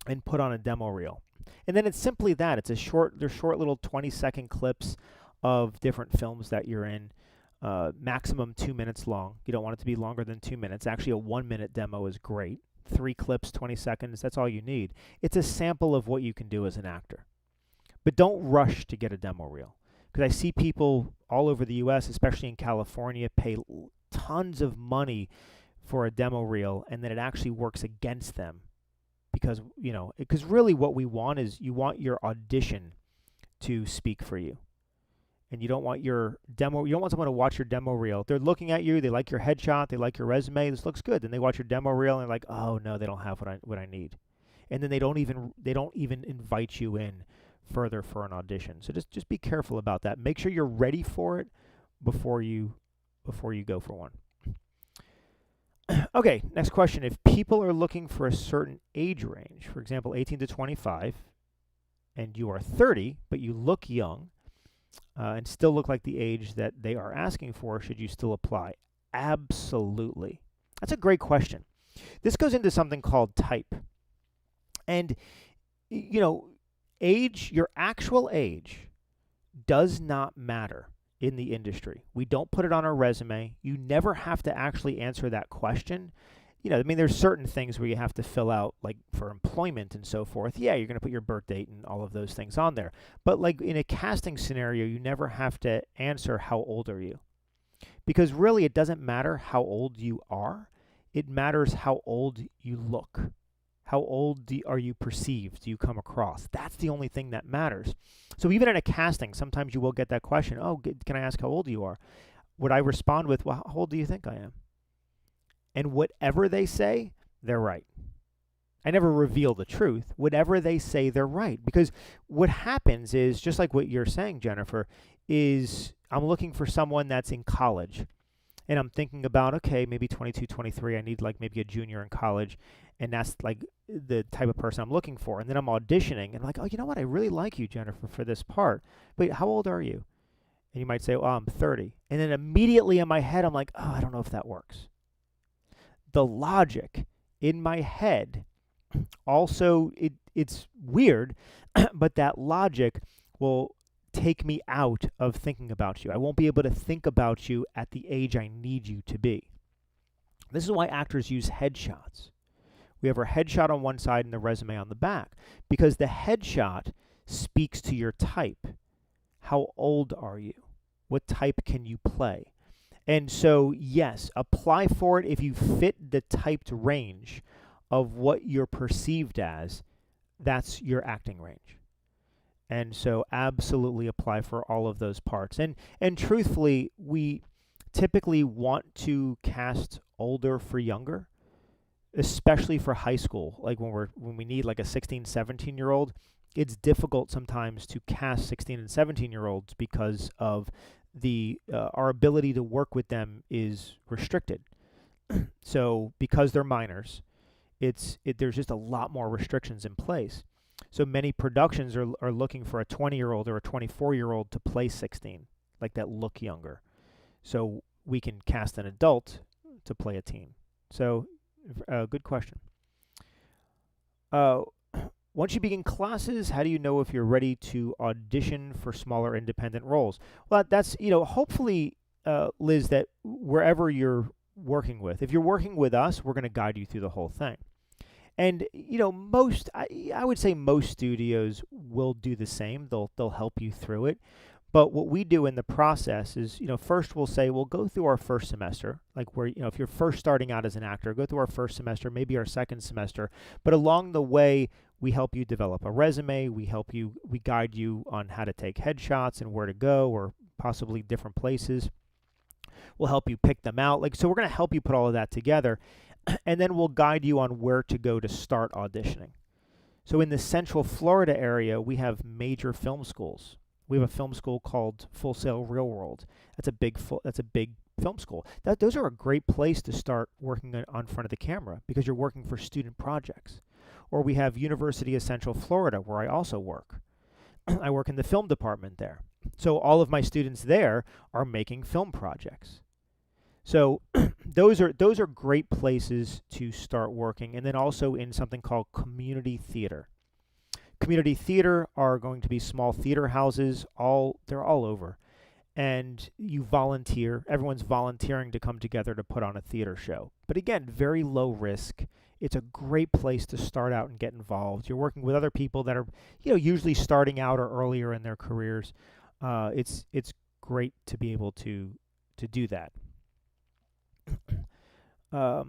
and put on a demo reel. And then it's simply that. They're short little 20-second clips of different films that you're in, maximum 2 minutes long. You don't want it to be longer than 2 minutes. Actually, a 1-minute demo is great. 3 clips, 20 seconds, that's all you need. It's a sample of what you can do as an actor. But don't rush to get a demo reel. Because I see people all over the U.S., especially in California, pay tons of money for a demo reel, and then it actually works against them. Because, really what we want is you want your audition to speak for you. And you don't want you don't want someone to watch your demo reel. They're looking at you, they like your headshot, they like your resume, this looks good. Then they watch your demo reel and they're like, oh no, they don't have what I need. And then they don't even invite you in further for an audition. So just be careful about that. Make sure you're ready for it before you go for one. Okay, next question. If people are looking for a certain age range, for example, 18 to 25, and you are 30, but you look young, and still look like the age that they are asking for, should you still apply? Absolutely. That's a great question. This goes into something called type. And, age, your actual age, does not matter in the industry. We don't put it on our resume. You never have to actually answer that question. There's certain things where you have to fill out, like for employment and so forth. Yeah, you're going to put your birth date and all of those things on there. But like in a casting scenario, you never have to answer how old are you. Because really, it doesn't matter how old you are. It matters how old you look. How old are you perceived? Do you come across? That's the only thing that matters. So even in a casting, sometimes you will get that question, oh, can I ask how old you are? Would I respond with, well, how old do you think I am? And whatever they say, they're right. I never reveal the truth. Whatever they say, they're right. Because what happens is, just like what you're saying, Jennifer, is I'm looking for someone that's in college. And I'm thinking about, okay, maybe 22, 23, I need like maybe a junior in college. And that's like the type of person I'm looking for. And then I'm auditioning and I'm like, oh, you know what? I really like you, Jennifer, for this part. Wait, how old are you? And you might say, oh, I'm 30. And then immediately in my head, I'm like, oh, I don't know if that works. The logic in my head also, it's weird, but that logic will take me out of thinking about you. I won't be able to think about you at the age I need you to be. This is why actors use headshots. We have our headshot on one side and the resume on the back, because the headshot speaks to your type. How old are you? What type can you play? And so, yes, apply for it if you fit the typed range of what you're perceived as. That's your acting range. And so absolutely apply for all of those parts. And truthfully, we typically want to cast older for younger, especially for high school. Like when we need like a 16, 17-year-old, it's difficult sometimes to cast 16 and 17-year-olds because of our ability to work with them is restricted. So because they're minors, there's just a lot more restrictions in place. So many productions are looking for a 20-year-old or a 24-year-old to play 16, like that look younger. So we can cast an adult to play a teen. So good question. Once you begin classes, how do you know if you're ready to audition for smaller independent roles? Well, that's, hopefully, Liz, that wherever you're working with, if you're working with us, we're going to guide you through the whole thing. And I would say most studios will do the same. They'll help you through it. But what we do in the process is, first we'll say we'll go through our first semester, like where, if you're first starting out as an actor, go through our first semester, maybe our second semester. But along the way, we help you develop a resume. We guide you on how to take headshots and where to go, or possibly different places. We'll help you pick them out. So we're going to help you put all of that together, and then we'll guide you on where to go to start auditioning. So in the Central Florida area, we have major film schools. We have a film school called Full Sail Real World. That's a big film school. Those are a great place to start working on front of the camera, because you're working for student projects. Or we have University of Central Florida, where I also work. I work in the film department there. So all of my students there are making film projects. So those are great places to start working. And then also in something called community theater. Community theater are going to be small theater houses. They're all over. And you volunteer. Everyone's volunteering to come together to put on a theater show. But again, very low risk. It's a great place to start out and get involved. You're working with other people that are, usually starting out or earlier in their careers. It's great to be able to do that. I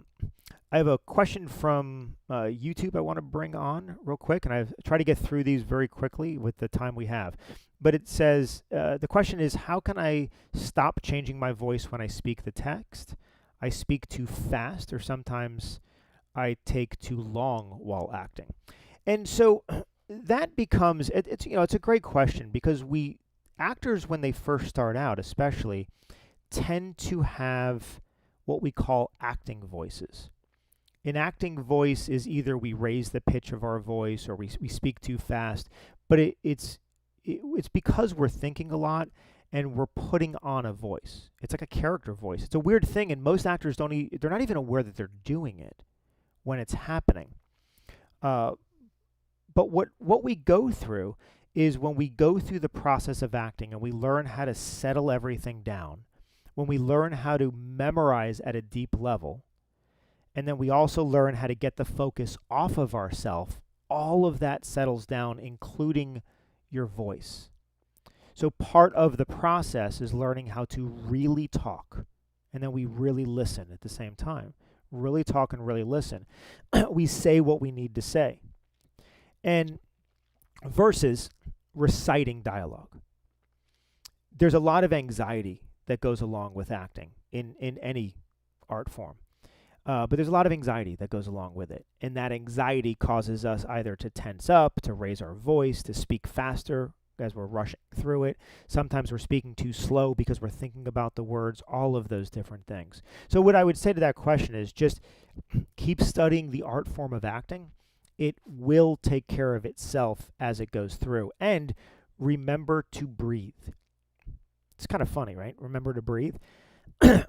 have a question from YouTube I want to bring on real quick, and I've tried to get through these very quickly with the time we have. But it says, the question is, how can I stop changing my voice when I speak the text? I speak too fast, or sometimes I take too long while acting. And so that becomes, it's a great question, because actors, when they first start out especially, tend to have what we call acting voices. An acting voice is either we raise the pitch of our voice or we speak too fast, but it's because we're thinking a lot and we're putting on a voice. It's like a character voice. It's a weird thing, and most actors they're not even aware that they're doing it when it's happening. But what we go through is, when we go through the process of acting and we learn how to settle everything down, when we learn how to memorize at a deep level, and then we also learn how to get the focus off of ourselves, all of that settles down, including your voice. So part of the process is learning how to really talk, and then we really listen at the same time. Really talk and really listen. We say what we need to say. And versus reciting dialogue. There's a lot of anxiety that goes along with acting in any art form. But there's a lot of anxiety that goes along with it. And that anxiety causes us either to tense up, to raise our voice, to speak faster as we're rushing through it. Sometimes we're speaking too slow because we're thinking about the words, all of those different things. So what I would say to that question is, just keep studying the art form of acting. It will take care of itself as it goes through. And remember to breathe. It's kind of funny, right? Remember to breathe.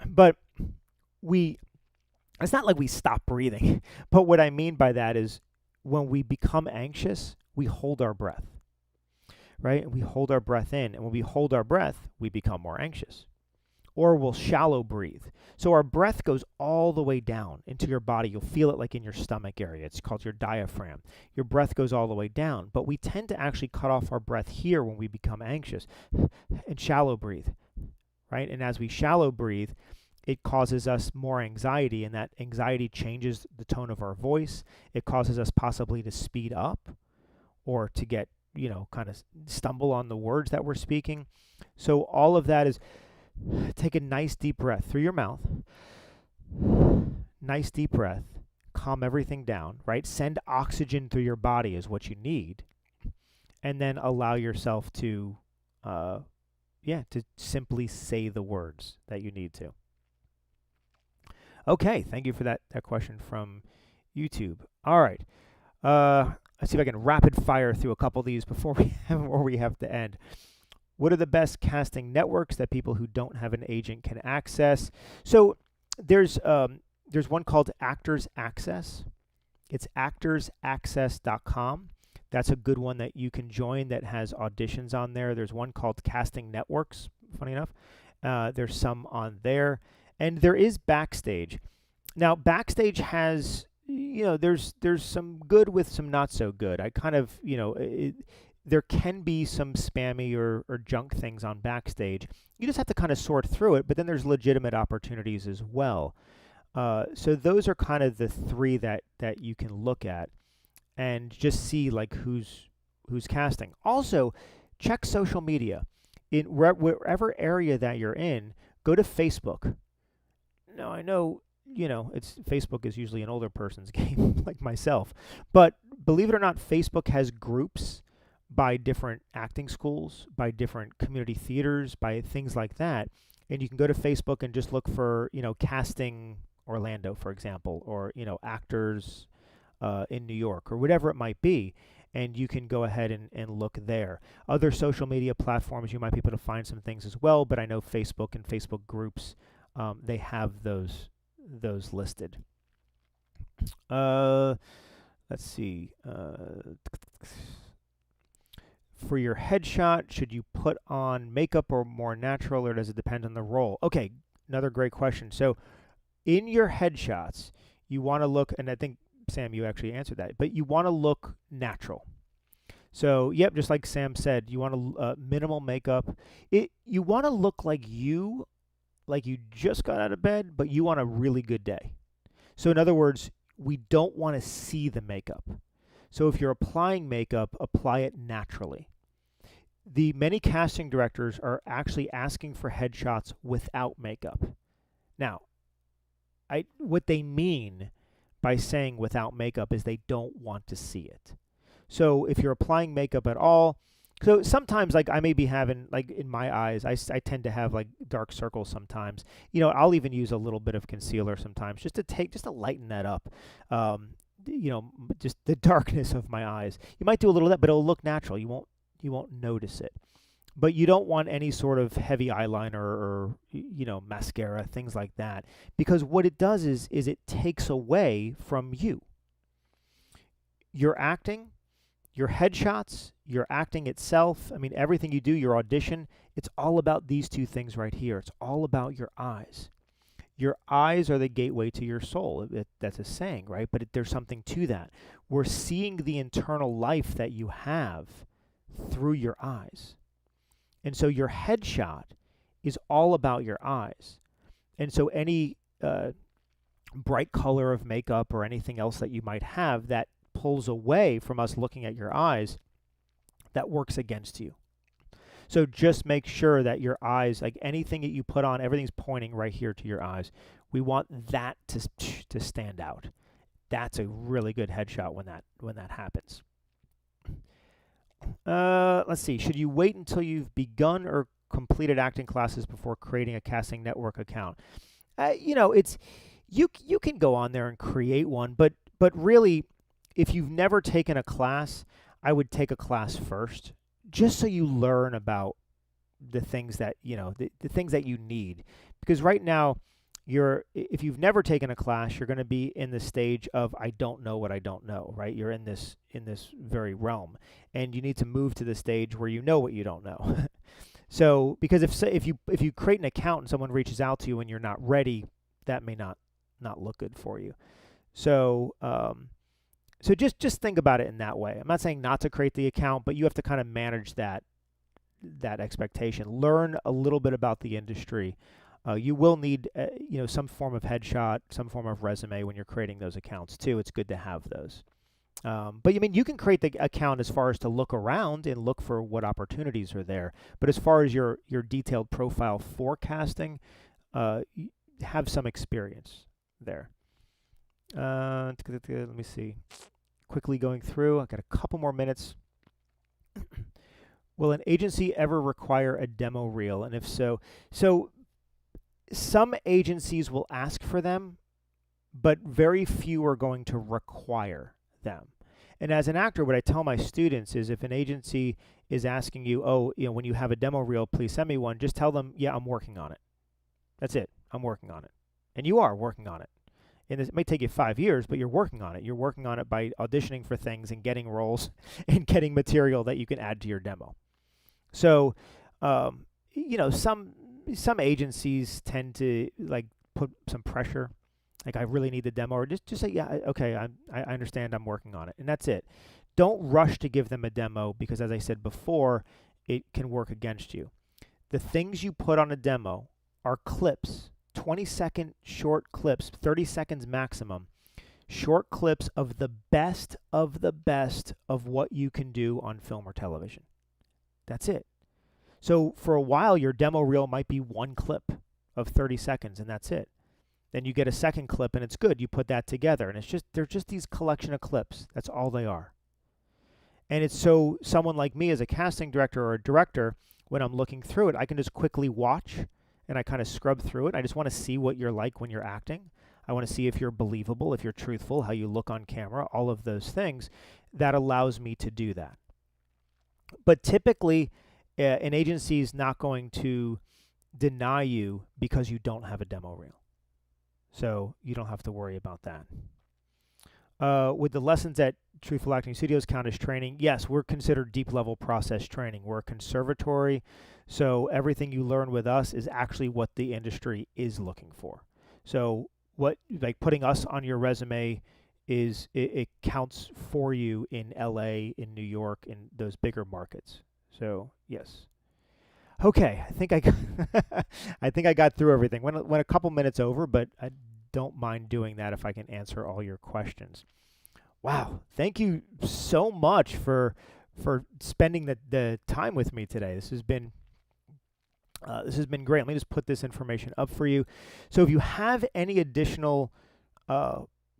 But it's not like we stop breathing. But what I mean by that is, when we become anxious, we hold our breath, right? And we hold our breath in. And when we hold our breath, we become more anxious. Or we'll shallow breathe. So our breath goes all the way down into your body. You'll feel it like in your stomach area. It's called your diaphragm. Your breath goes all the way down. But we tend to actually cut off our breath here when we become anxious and shallow breathe, right? And as we shallow breathe, it causes us more anxiety, and that anxiety changes the tone of our voice. It causes us possibly to speed up or to get, kind of stumble on the words that we're speaking. So all of that is, take a nice deep breath through your mouth. Nice deep breath. Calm everything down, right? Send oxygen through your body is what you need. And then allow yourself to simply say the words that you need to. Okay, thank you for that question from YouTube. All right. Let's see if I can rapid fire through a couple of these before we have to end. What are the best casting networks that people who don't have an agent can access? So there's one called Actors Access. It's actorsaccess.com. That's a good one that you can join that has auditions on there. There's one called Casting Networks, funny enough. There's some on there. And there is Backstage. Now, Backstage has, there's some good with some not so good. I kind of, there can be some spammy or junk things on Backstage. You just have to kind of sort through it, but then there's legitimate opportunities as well. So those are kind of the three that you can look at and just see like who's casting. Also, check social media. In wherever area that you're in, go to Facebook. Now I know, it's Facebook is usually an older person's game like myself, but believe it or not, Facebook has groups by different acting schools, by different community theaters, by things like that. And you can go to Facebook and just look for, casting Orlando, for example, or, actors in New York or whatever it might be. And you can go ahead and look there. Other social media platforms, you might be able to find some things as well, but I know Facebook and Facebook groups, they have those listed. Let's see. For your headshot, should you put on makeup or more natural, or does it depend on the role? Okay, another great question. So in your headshots, you want to look, and I think, Sam, you actually answered that, but you want to look natural. So, yep, just like Sam said, you want minimal makeup. You want to look like you just got out of bed, but you want a really good day. So in other words, we don't want to see the makeup. So if you're applying makeup, apply it naturally. The many casting directors are actually asking for headshots without makeup. Now, what they mean by saying without makeup is they don't want to see it. So if you're applying makeup at all, so sometimes like I may be having, like in my eyes, I tend to have like dark circles sometimes. I'll even use a little bit of concealer sometimes just to lighten that up. Just the darkness of my eyes. You might do a little of that, but it'll look natural. You won't notice it. But you don't want any sort of heavy eyeliner or mascara, things like that, because what it does is it takes away from you. Your acting, your headshots, your acting itself, I mean everything you do, your audition, it's all about these two things right here. It's all about your eyes. Your eyes are the gateway to your soul. That's a saying, right? But there's something to that. We're seeing the internal life that you have through your eyes. And so your headshot is all about your eyes. And so any bright color of makeup or anything else that you might have that pulls away from us looking at your eyes, that works against you. So just make sure that your eyes, like anything that you put on, everything's pointing right here to your eyes. We want that to stand out. That's a really good headshot when that happens. Let's see. Should you wait until you've begun or completed acting classes before creating a casting network account? It's you can go on there and create one, but really, if you've never taken a class, I would take a class first, just so you learn about the things that the things that you need. Because right now, if you've never taken a class, you're going to be in the stage of I don't know what I don't know, right? You're in this very realm, and you need to move to the stage where you know what you don't know. So, because if you create an account and someone reaches out to you and you're not ready, that may not look good for you. So, so just think about it in that way. I'm not saying not to create the account, but you have to kind of manage that expectation. Learn a little bit about the industry. You will need some form of headshot, some form of resume when you're creating those accounts too. It's good to have those. But I mean, you can create the account as far as to look around and look for what opportunities are there. But as far as your detailed profile forecasting, have some experience there. Let me see. Quickly going through, I've got a couple more minutes. Will an agency ever require a demo reel? And if so, some agencies will ask for them, but very few are going to require them. And as an actor, what I tell my students is if an agency is asking you, when you have a demo reel, please send me one, just tell them, yeah, I'm working on it. That's it. I'm working on it. And you are working on it. And it may take you 5 years, but you're working on it. You're working on it by auditioning for things and getting roles and getting material that you can add to your demo. So, some agencies tend to like put some pressure Like, I really need the demo, or just say, yeah, okay, I understand, I'm working on it, and that's it. Don't rush to give them a demo because, as I said before, it can work against you. The things you put on a demo are clips, 20-second short clips, 30 seconds maximum, short clips of the best of what you can do on film or television. That's it. So for a while, your demo reel might be one clip of 30 seconds, and that's it. Then you get a second clip, and it's good. You put that together, and they're just these collection of clips. That's all they are. And it's so someone like me as a casting director or a director, when I'm looking through it, I can just quickly watch, and I kind of scrub through it. I just want to see what you're like when you're acting. I want to see if you're believable, if you're truthful, how you look on camera, all of those things. That allows me to do that. But typically, an agency is not going to deny you because you don't have a demo reel. So you don't have to worry about that. With the lessons at Truthful Acting Studios count as training, yes, we're considered deep level process training. We're a conservatory, so everything you learn with us is actually what the industry is looking for. So what, like, putting us on your resume is, it counts for you in LA, in New York, in those bigger markets. So yes. Okay, I think I got through everything. Went a couple minutes over, but I don't mind doing that if I can answer all your questions. Wow, thank you so much for spending the time with me today. This has been great. Let me just put this information up for you. So if you have any additional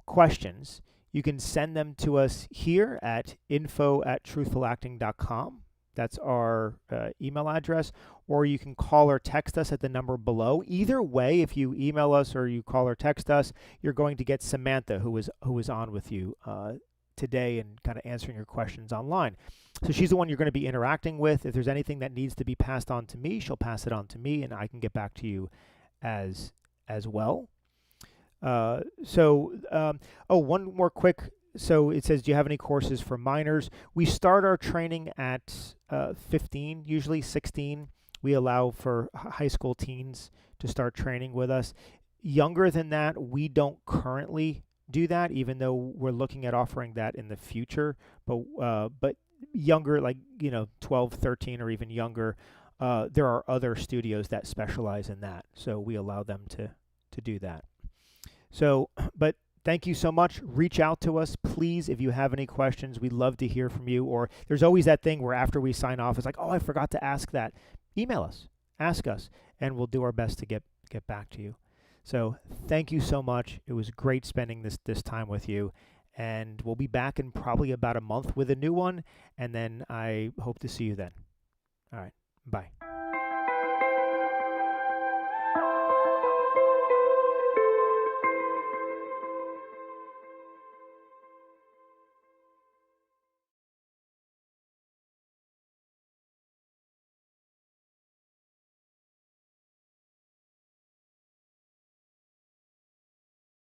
questions, you can send them to us here at info@truthfulacting.com. That's our email address, or you can call or text us at the number below. Either way, if you email us or you call or text us, you're going to get Samantha, who was on with you today and kind of answering your questions online. So she's the one you're going to be interacting with. If there's anything that needs to be passed on to me, she'll pass it on to me, and I can get back to you as well. One more quick. So it says, do you have any courses for minors? We start our training at 15, usually 16. We allow for high school teens to start training with us. Younger than that, we don't currently do that, even though we're looking at offering that in the future. But younger, like 12, 13, or even younger, there are other studios that specialize in that. So we allow them to do that. So, but thank you so much. Reach out to us, please, if you have any questions. We'd love to hear from you. Or there's always that thing where after we sign off, it's like, oh, I forgot to ask that. Email us, ask us, and we'll do our best to get back to you. So thank you so much. It was great spending this time with you. And we'll be back in probably about a month with a new one. And then I hope to see you then. All right. Bye.